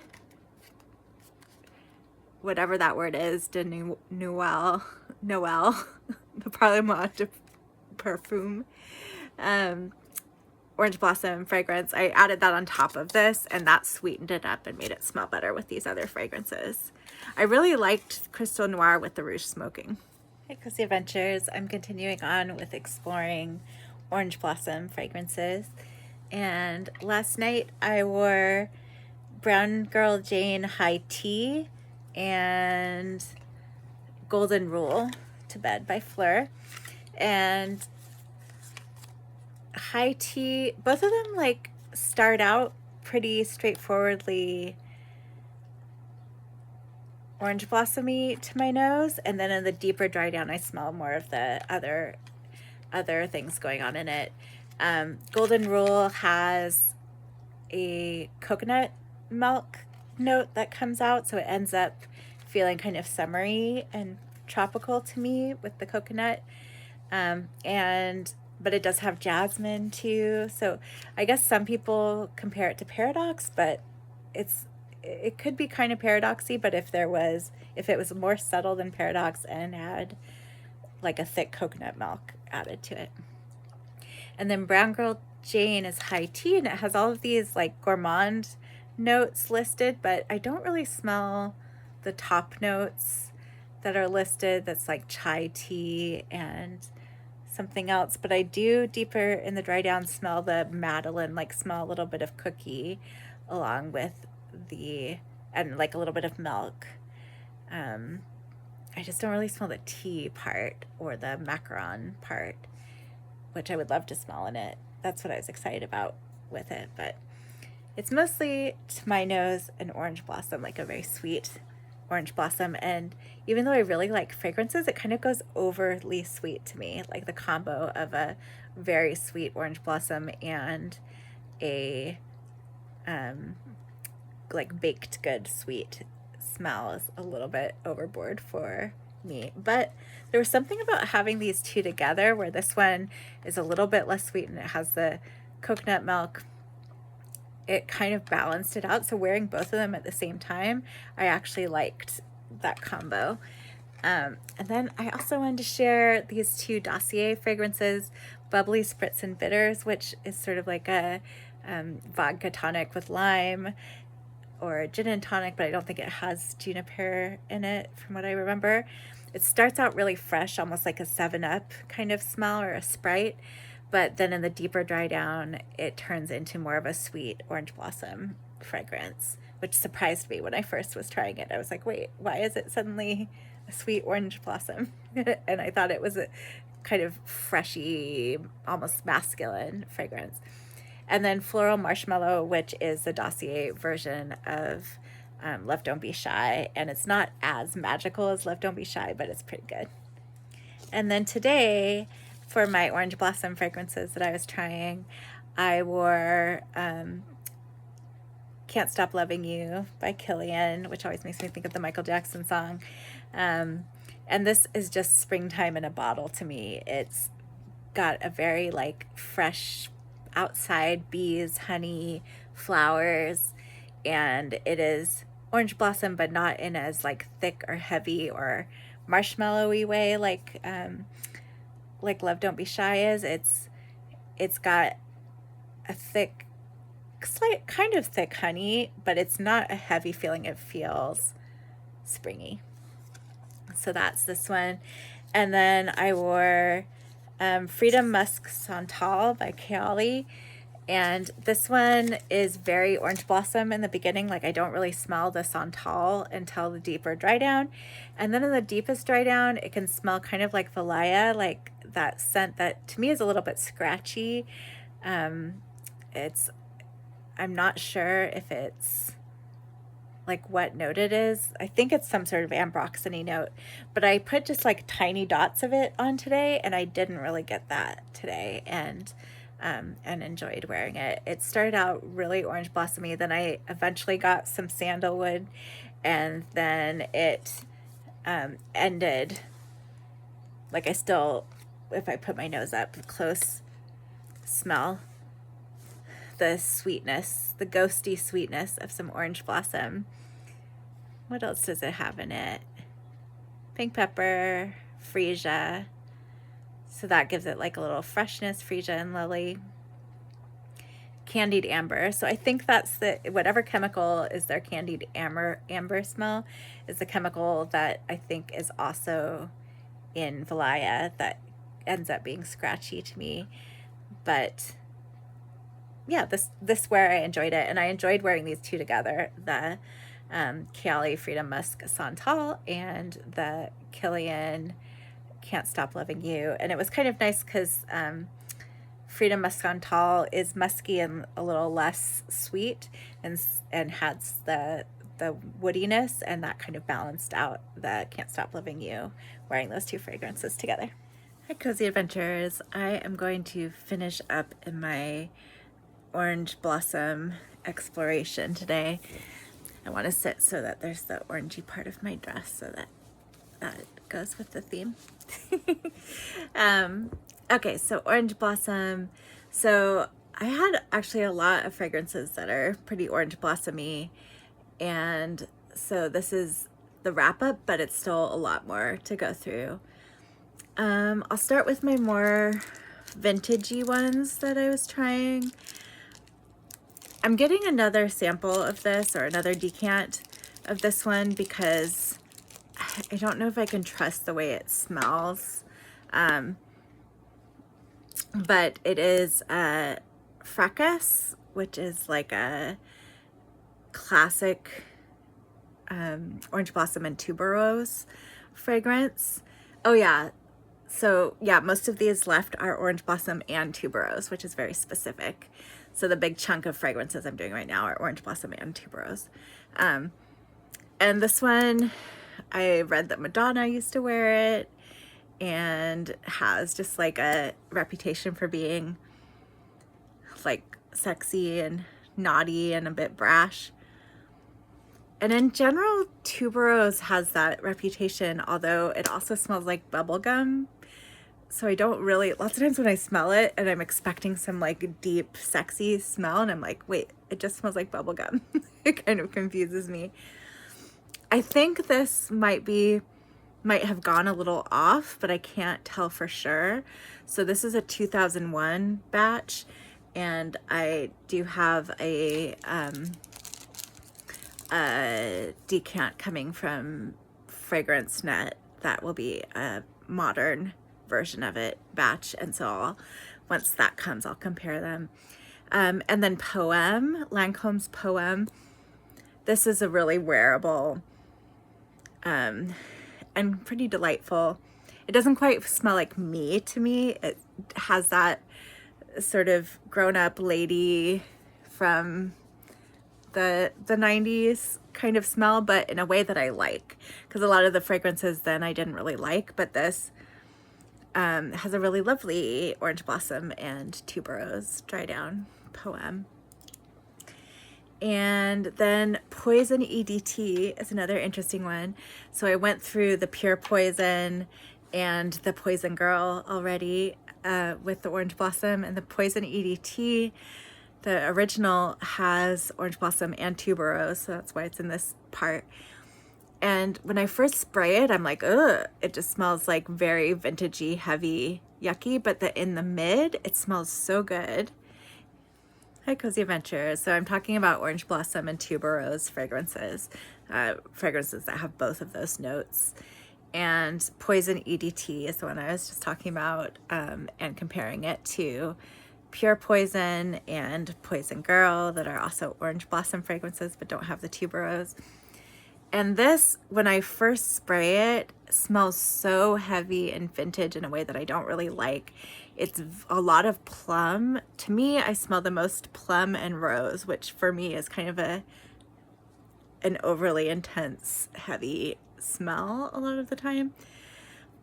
whatever that word is, de Noël, the Parlez-moi de Parfum, orange blossom fragrance. I added that on top of this and that sweetened it up and made it smell better with these other fragrances. I really liked Crystal Noir with the Rouge Smoking. Hey Cozy Adventures, I'm continuing on with exploring orange blossom fragrances. And last night I wore Brown Girl Jane High Tea and Golden Rule to bed by Fleur. And High Tea, both of them like start out pretty straightforwardly orange blossomy to my nose, and then in the deeper dry down I smell more of the other things going on in it. Golden Rule has a coconut milk note that comes out, so it ends up feeling kind of summery and tropical to me with the coconut. But it does have jasmine too. So I guess some people compare it to Paradox, but it could be kind of paradoxy, but if it was more subtle than Paradox and had like a thick coconut milk added to it. And then Brown Girl Jane is high tea, and it has all of these like gourmand notes listed, but I don't really smell the top notes that are listed. That's like chai tea and something else, but I do deeper in the dry down smell the Madeleine, like smell a little bit of cookie along with and like a little bit of milk. I just don't really smell the tea part or the macaron part, which I would love to smell in it. That's what I was excited about with it, but it's mostly, to my nose, an orange blossom, like a very sweet orange blossom. And even though I really like fragrances, it kind of goes overly sweet to me, like the combo of a very sweet orange blossom and a like baked good sweet smell is a little bit overboard for me. But there was something about having these two together where this one is a little bit less sweet and it has the coconut milk. It kind of balanced it out. So wearing both of them at the same time, I actually liked that combo. And then I also wanted to share these two Dossier fragrances, Bubbly Spritz and Bitters, which is sort of like a vodka tonic with lime, or a gin and tonic, but I don't think it has juniper in it from what I remember. It starts out really fresh, almost like a 7-Up kind of smell or a Sprite, but then in the deeper dry down, it turns into more of a sweet orange blossom fragrance, which surprised me when I first was trying it. I was like, wait, why is it suddenly a sweet orange blossom? And I thought it was a kind of freshy, almost masculine fragrance. And then Floral Marshmallow, which is the Dossier version of Love Don't Be Shy. And it's not as magical as Love Don't Be Shy, but it's pretty good. And then today, for my orange blossom fragrances that I was trying, I wore Can't Stop Loving You by Kilian, which always makes me think of the Michael Jackson song. And this is just springtime in a bottle to me. It's got a very like fresh outside bees, honey, flowers, and it is orange blossom, but not in as like thick or heavy or marshmallowy way like Love Don't Be Shy is. It's got a thick, slight kind of thick honey, but it's not a heavy feeling. It feels springy. So that's this one. And then I wore Freedom Musk Santal by Kayali. And this one is very orange blossom in the beginning. Like I don't really smell the Santal until the deeper dry down. And then in the deepest dry down, it can smell kind of like Valaya, like that scent that to me is a little bit scratchy. I'm not sure if it's like what note it is. I think it's some sort of ambroxany note, but I put just like tiny dots of it on today and I didn't really get that today, and enjoyed wearing it. It started out really orange blossomy, then I eventually got some sandalwood, and then it ended like I still, if I put my nose up close, smell the sweetness, the ghosty sweetness of some orange blossom. What else does it have in it? Pink pepper, freesia. So that gives it like a little freshness, freesia and lily. Candied amber. So I think that's whatever chemical is their candied amber smell is the chemical that I think is also in Valaya that ends up being scratchy to me. But yeah, this wear I enjoyed it, and I enjoyed wearing these two together, the Kayali Freedom Musk Santal and the Kilian Can't Stop Loving You. And it was kind of nice because Freedom Musk Santal is musky and a little less sweet, and has the woodiness, and that kind of balanced out the Can't Stop Loving You, wearing those two fragrances together. Hi Cozy Adventurers, I am going to finish up in my orange blossom exploration today. I want to sit so that there's the orangey part of my dress, so that goes with the theme. Okay, so orange blossom. So I had actually a lot of fragrances that are pretty orange blossomy, and so this is the wrap up, but it's still a lot more to go through. I'll start with my more vintagey ones that I was trying. I'm getting another sample of this, or another decant of this one, because I don't know if I can trust the way it smells. But it is Fracas, which is like a classic orange blossom and tuberose fragrance. Oh yeah, so yeah, most of these left are orange blossom and tuberose, which is very specific. So the big chunk of fragrances I'm doing right now are orange blossom and tuberose. And this one, I read that Madonna used to wear it, and has just like a reputation for being like sexy and naughty and a bit brash. And in general, tuberose has that reputation, although it also smells like bubblegum. So I don't really, lots of times when I smell it and I'm expecting some like deep, sexy smell, and I'm like, wait, it just smells like bubblegum. It kind of confuses me. I think this might have gone a little off, but I can't tell for sure. So this is a 2001 batch, and I do have a decant coming from Fragrance Net that will be a modern version of it batch, and so once that comes, I'll compare them. And then Poem, Lancome's Poem. This is a really wearable and pretty delightful. It doesn't quite smell like me to me. It has that sort of grown-up lady from the 90s kind of smell, but in a way that I like, because a lot of the fragrances then I didn't really like, but this has a really lovely orange blossom and tuberose dry down Poem. And then Poison EDT is another interesting one. So I went through the Pure Poison and the Poison Girl already with the orange blossom, and the Poison EDT, the original, has orange blossom and tuberose, so that's why it's in this part. And when I first spray it, I'm like, ugh, it just smells like very vintagey, heavy, yucky, but in the mid, it smells so good. Hi, Cozy Adventures. So I'm talking about orange blossom and tuberose fragrances, fragrances that have both of those notes. And Poison EDT is the one I was just talking about, and comparing it to Pure Poison and Poison Girl that are also orange blossom fragrances but don't have the tuberose. And this, when I first spray it, smells so heavy and vintage in a way that I don't really like. It's a lot of plum. To me, I smell the most plum and rose, which for me is kind of an overly intense, heavy smell a lot of the time.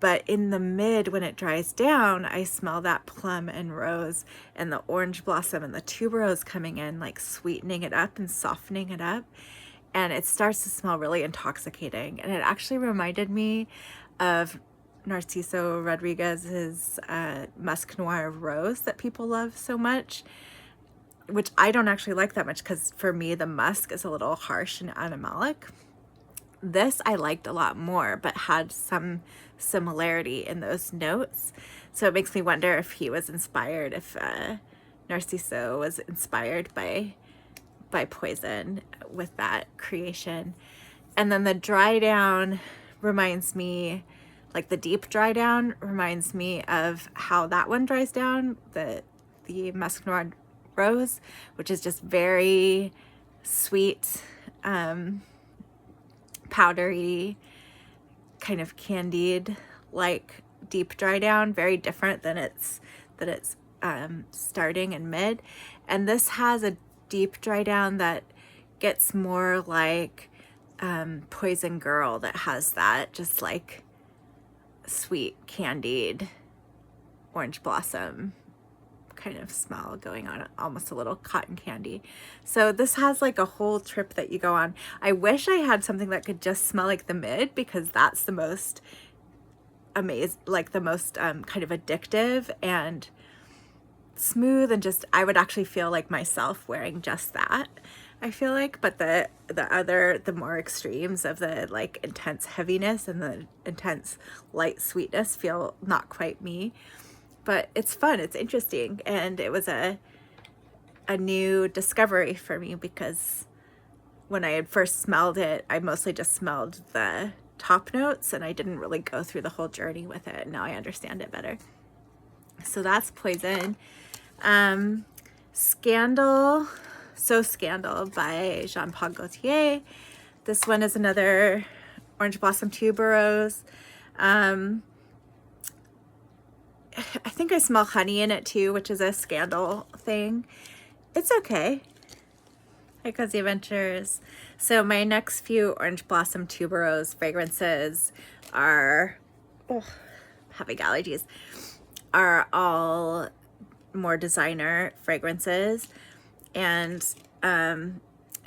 But in the mid, when it dries down, I smell that plum and rose and the orange blossom and the tuberose coming in, like sweetening it up and softening it up. And it starts to smell really intoxicating. And it actually reminded me of Narciso Rodriguez's Musk Noir Rose that people love so much, which I don't actually like that much because for me, the musk is a little harsh and animalic. This I liked a lot more, but had some similarity in those notes. So it makes me wonder if he was inspired, if Narciso was inspired by Poison with that creation. And then the dry down reminds me, like the deep dry down reminds me of how that one dries down, the Musk Noir Rose, which is just very sweet, powdery, kind of candied, like deep dry down, very different than its starting and mid. And this has a deep dry down that gets more like Poison Girl, that has that just like sweet candied orange blossom kind of smell going on, almost a little cotton candy. So this has like a whole trip that you go on. I wish I had something that could just smell like the mid, because that's the most like the most kind of addictive and smooth, and just I would actually feel like myself wearing just that, I feel like. But the more extremes of the like intense heaviness and the intense light sweetness feel not quite me. But it's fun, it's interesting, and it was a new discovery for me, because when I had first smelled it, I mostly just smelled the top notes and I didn't really go through the whole journey with it, and now I understand it better. So that's Poison. Scandal, So Scandal by Jean Paul Gaultier. This one is another orange blossom tuberose. I think I smell honey in it too, which is a Scandal thing. It's okay. Hi, Cozy Adventures. So my next few orange blossom tuberose fragrances are, having allergies, are all more designer fragrances. And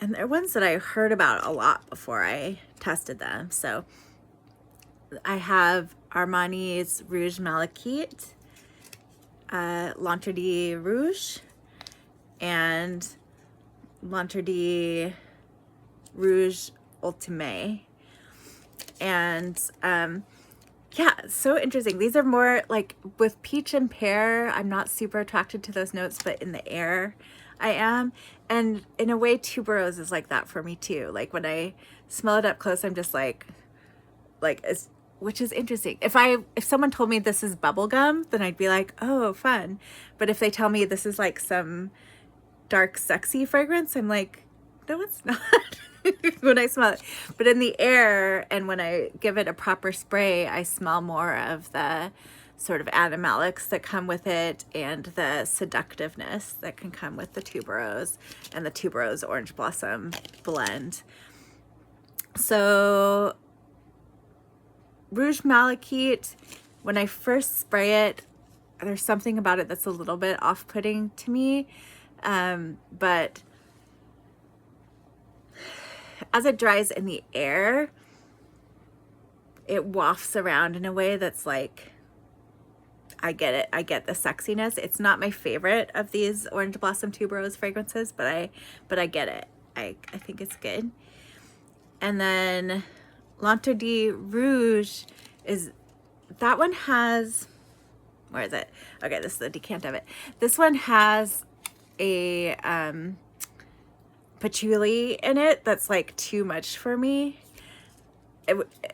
And they're ones that I heard about a lot before I tested them. So I have Armani's Rouge Malachite, L'Entrée Rouge, and L'Entrée Rouge Ultime. And yeah, so interesting. These are more like with peach and pear. I'm not super attracted to those notes, but in the air I am. And in a way, tuberose is like that for me too. Like when I smell it up close, I'm just like it's, which is interesting. If someone told me this is bubble gum, then I'd be like, oh, fun. But if they tell me this is like some dark, sexy fragrance, I'm like, no, it's not. When I smell it. But in the air, and when I give it a proper spray, I smell more of the sort of animalics that come with it and the seductiveness that can come with the tuberose and the tuberose orange blossom blend. So Rouge Malachite, when I first spray it, there's something about it that's a little bit off-putting to me, but as it dries in the air, it wafts around in a way that's like, I get it. I get the sexiness. It's not my favorite of these orange blossom tuberose fragrances, but I get it. I think it's good. And then L'Entrée Rouge that one has, where is it? Okay, this is the decant of it. This one has a patchouli in it that's like too much for me.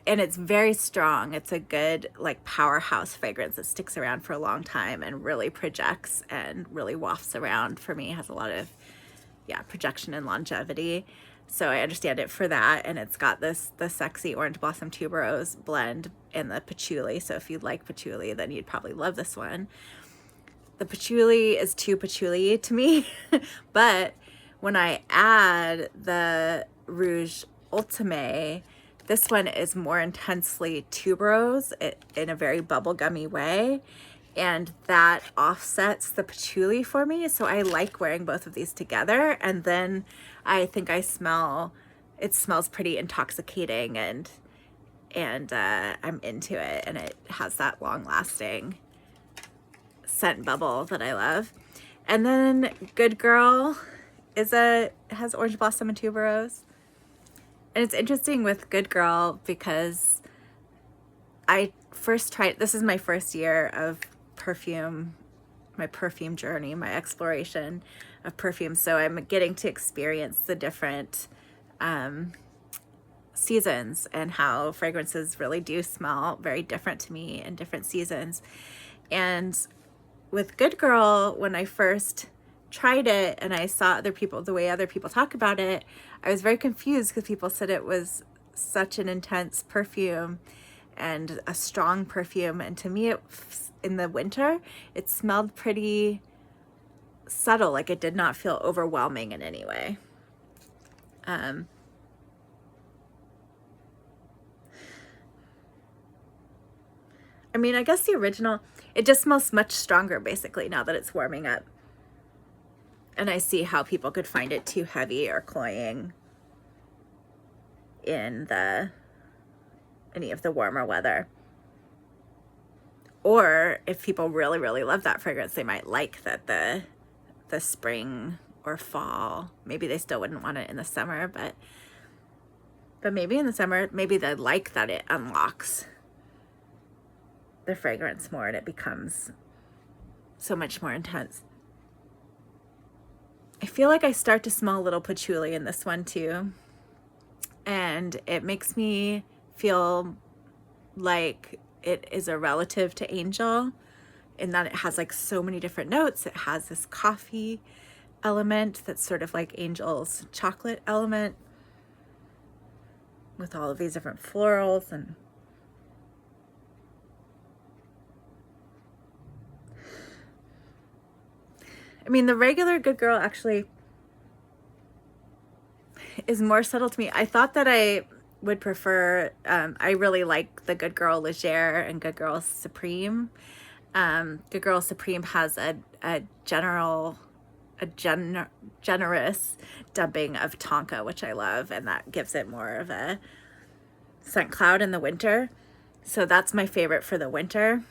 And it's very strong. It's a good like powerhouse fragrance that sticks around for a long time and really projects and really wafts around. For me, it has a lot of projection and longevity. So I understand it for that. And it's got the sexy orange blossom tuberose blend and the patchouli. So if you like patchouli, then you'd probably love this one. The patchouli is too patchouli to me, but when I add the Rouge Ultime, this one is more intensely tuberose in a very bubblegummy way, and that offsets the patchouli for me. So I like wearing both of these together, and then I think it smells pretty intoxicating, and I'm into it, and it has that long-lasting scent bubble that I love. And then Good Girl has orange blossom and tuberose. And it's interesting with Good Girl because I first tried, this is my first year of perfume, my perfume journey, my exploration of perfume. So I'm getting to experience the different seasons and how fragrances really do smell very different to me in different seasons. And with Good Girl, when I first tried it and I saw the way other people talk about it, I was very confused because people said it was such an intense perfume and a strong perfume. And to me, in the winter, it smelled pretty subtle. Like it did not feel overwhelming in any way. I mean, I guess the original, it just smells much stronger basically now that it's warming up. And I see how people could find it too heavy or cloying in any of the warmer weather. Or if people really, really love that fragrance, they might like that the spring or fall, maybe they still wouldn't want it in the summer, but maybe in the summer, maybe they like that it unlocks the fragrance more and it becomes so much more intense. I feel like I start to smell a little patchouli in this one too. And it makes me feel like it is a relative to Angel in that it has like so many different notes. It has this coffee element that's sort of like Angel's chocolate element with all of these different florals. And I mean, the regular Good Girl actually is more subtle to me. I thought that I would prefer, I really like the Good Girl Légère and Good Girl Supreme. Good Girl Supreme has a general a generous dumping of tonka, which I love, and that gives it more of a scent cloud in the winter. So that's my favorite for the winter.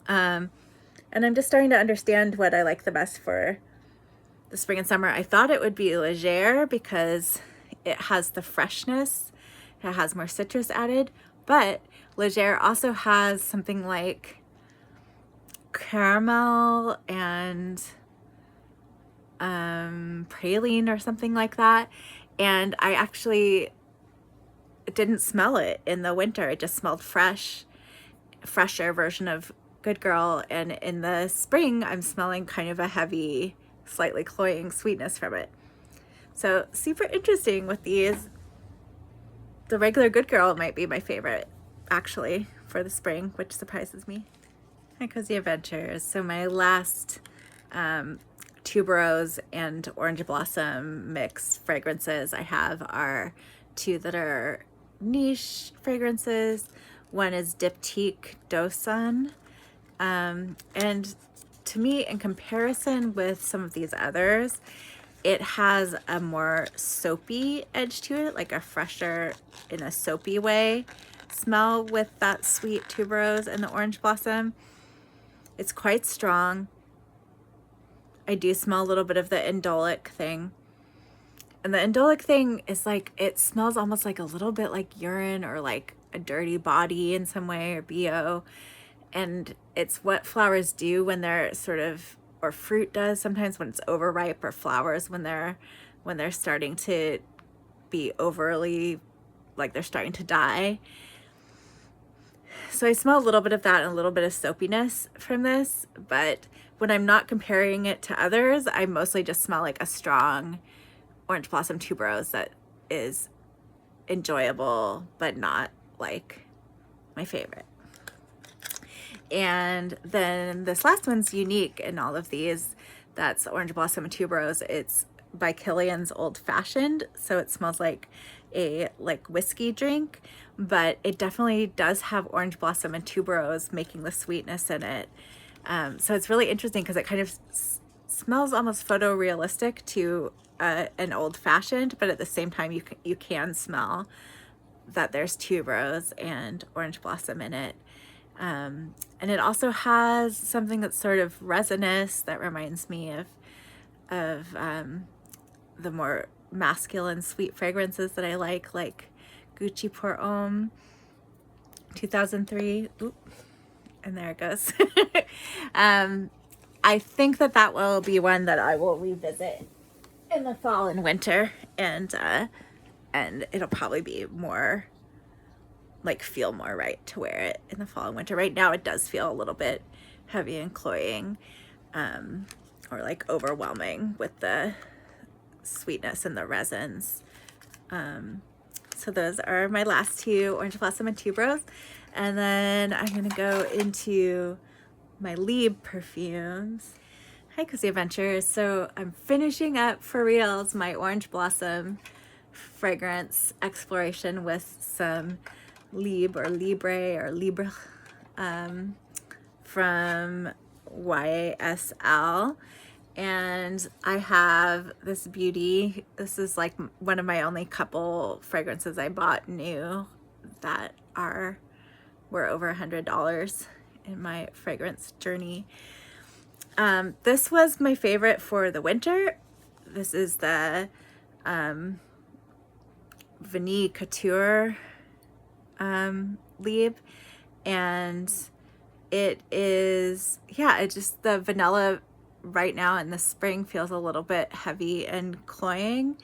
And I'm just starting to understand what I like the best for the spring and summer. I thought it would be Legere because it has the freshness, it has more citrus added, but Legere also has something like caramel and praline or something like that. And I actually didn't smell it in the winter. It just smelled fresher version of Good Girl. And in the spring, I'm smelling kind of a heavy, slightly cloying sweetness from it. So super interesting with these. The regular Good Girl might be my favorite, actually, for the spring, which surprises me. Hi, Cozy Adventures. So my last tuberose and orange blossom mix fragrances I have are two that are niche fragrances. One is Diptyque Dosun. And to me, in comparison with some of these others, it has a more soapy edge to it, like a fresher, in a soapy way, smell with that sweet tuberose and the orange blossom. It's quite strong. I do smell a little bit of the indolic thing. And the indolic thing is like, it smells almost like a little bit like urine or like a dirty body in some way, or BO. And it's what flowers do when they're sort of, or fruit does sometimes when it's overripe, or flowers when they're starting to be overly, like they're starting to die. So I smell a little bit of that and a little bit of soapiness from this, but when I'm not comparing it to others, I mostly just smell like a strong orange blossom tuberose that is enjoyable, but not like my favorite. And then this last one's unique in all of these. That's orange blossom and tuberose. It's by Kilian's Old Fashioned, so it smells like a whiskey drink, but it definitely does have orange blossom and tuberose making the sweetness in it. So it's really interesting because it kind of smells almost photorealistic to an Old Fashioned, but at the same time you can smell that there's tuberose and orange blossom in it. And it also has something that's sort of resinous that reminds me of the more masculine sweet fragrances that I like Gucci Pour Homme 2003. Oop, and there it goes. I think that will be one that I will revisit in the fall and winter, and it'll probably be more feel more right to wear it in the fall and winter. Right now it does feel a little bit heavy and cloying, or like overwhelming with the sweetness and the resins. So those are my last two, orange blossom and tuberose. And then I'm gonna go into my Liebe perfumes. Hi, Cozy Adventures. So I'm finishing up for reals my orange blossom fragrance exploration with some Liebe or Libre or Libre from YSL. And I have this beauty. This is like one of my only couple fragrances I bought new that were over $100 in my fragrance journey. This was my favorite for the winter. This is the Vanille Couture Liebe, and it is, it just, the vanilla right now in the spring feels a little bit heavy and cloying,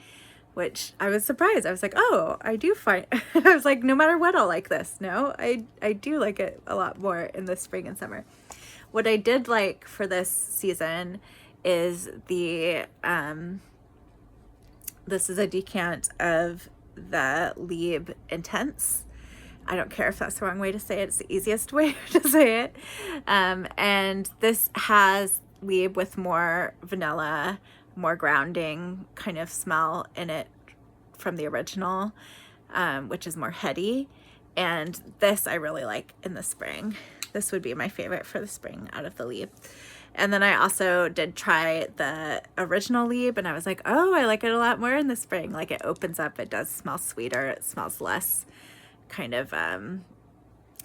which I was surprised. I was like, oh, I do find, I was like, no matter what, I'll like this. No, I do like it a lot more in the spring and summer. What I did like for this season is the, this is a decant of the Liebe Intense. I don't care if that's the wrong way to say it. It's the easiest way to say it. And this has Liebe with more vanilla, more grounding kind of smell in it from the original, which is more heady. And this I really like in the spring. this would be my favorite for the spring out of the Lieb. And then I also did try the original Lieb, and I was like, oh, I like it a lot more in the spring. Like, it opens up, it does smell sweeter, it smells less kind of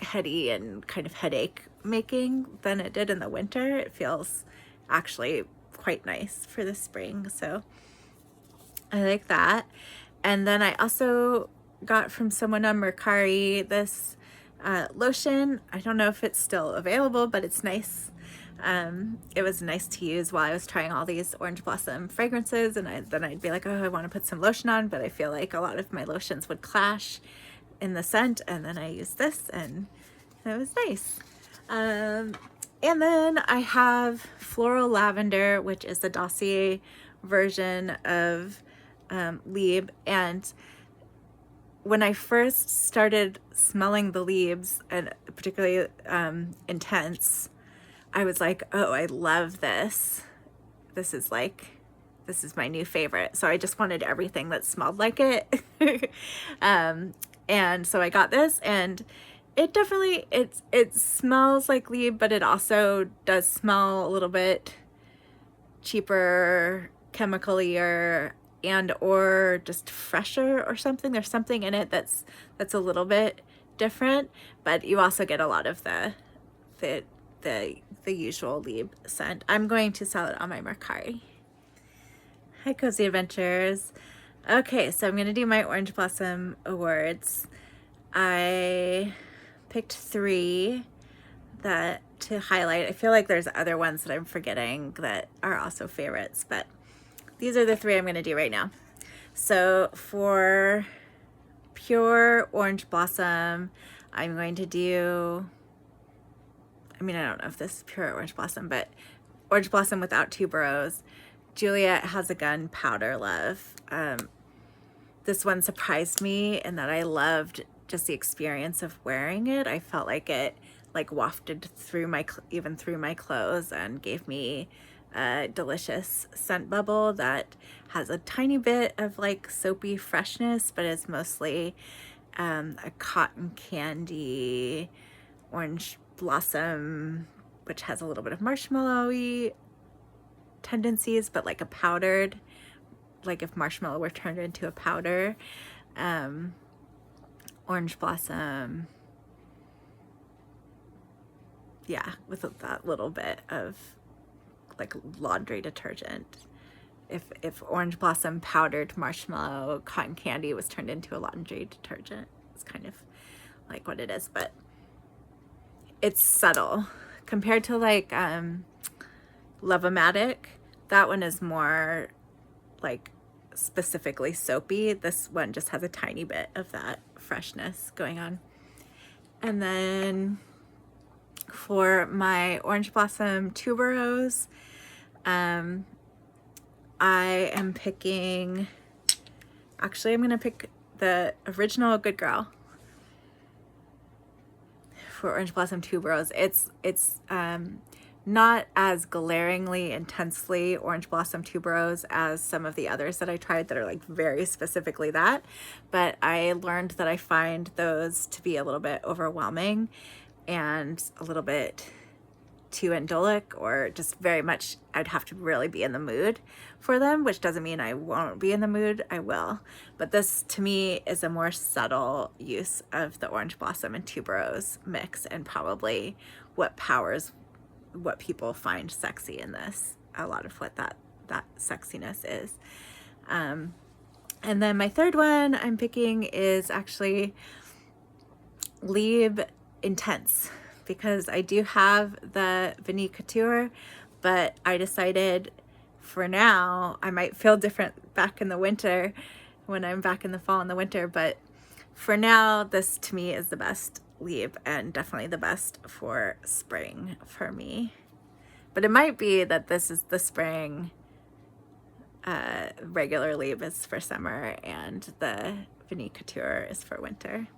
heady and kind of headache making than it did in the winter. It feels actually quite nice for the spring, so I like that. And then I also got from someone on Mercari this lotion. I don't know if it's still available, but it's nice. It was nice to use while I was trying all these Orange Blossom fragrances, and then I'd be like, oh, I want to put some lotion on, but I feel like a lot of my lotions would clash in the scent, and then I used this, and it was nice. And then I have Floral Lavender, which is the Dossier version of Lieb, and when I first started smelling the Liebs, and particularly Intense, I was like, oh, I love this. This is my new favorite. So I just wanted everything that smelled like it. And so I got this, and it definitely, it smells like Lieb, but it also does smell a little bit cheaper, chemical-y, and or just fresher or something. There's something in it that's a little bit different, but you also get a lot of the usual Lieb scent. I'm going to sell it on my Mercari. Hi, Cozy Adventures. Okay, so I'm gonna do my Orange Blossom awards. I picked 3 to highlight. I feel like there's other ones that I'm forgetting that are also favorites, but these are the 3 I'm gonna do right now. So for pure Orange Blossom, I'm going to do, I mean, I don't know if this is pure Orange Blossom, but Orange Blossom without tuberose, Juliet Has a Gun Powder Love. This one surprised me in that I loved just the experience of wearing it. I felt like it like wafted through even through my clothes and gave me a delicious scent bubble that has a tiny bit of like soapy freshness, but is mostly a cotton candy, orange blossom, which has a little bit of marshmallowy tendencies, but like a powdered, like if marshmallow were turned into a powder. Orange blossom, yeah, with that little bit of like laundry detergent. If Orange Blossom powdered marshmallow cotton candy was turned into a laundry detergent, it's kind of like what it is, but it's subtle compared to like Love-O-Matic. That one is more like specifically soapy. This one just has a tiny bit of that freshness going on. And then for my Orange Blossom tuberose, I am picking, actually I'm gonna pick the original Good Girl for Orange Blossom tuberose. It's not as glaringly intensely Orange Blossom tuberose as some of the others that I tried that are like very specifically that, but I learned that I find those to be a little bit overwhelming and a little bit too indolic, or just very much, I'd have to really be in the mood for them, which doesn't mean I won't be in the mood, I will. But this to me is a more subtle use of the Orange Blossom and tuberose mix, and probably what powers what people find sexy in this, a lot of what that sexiness is. And then my third one I'm picking is actually Lieb Intense, because I do have the Vanille Couture, but I decided for now, I might feel different back in the winter when I'm back in the fall and the winter, but for now, this to me is the best Lieb, and definitely the best for spring for me. But it might be that this is the spring, regular Lieb is for summer, and the Vanille Couture is for winter.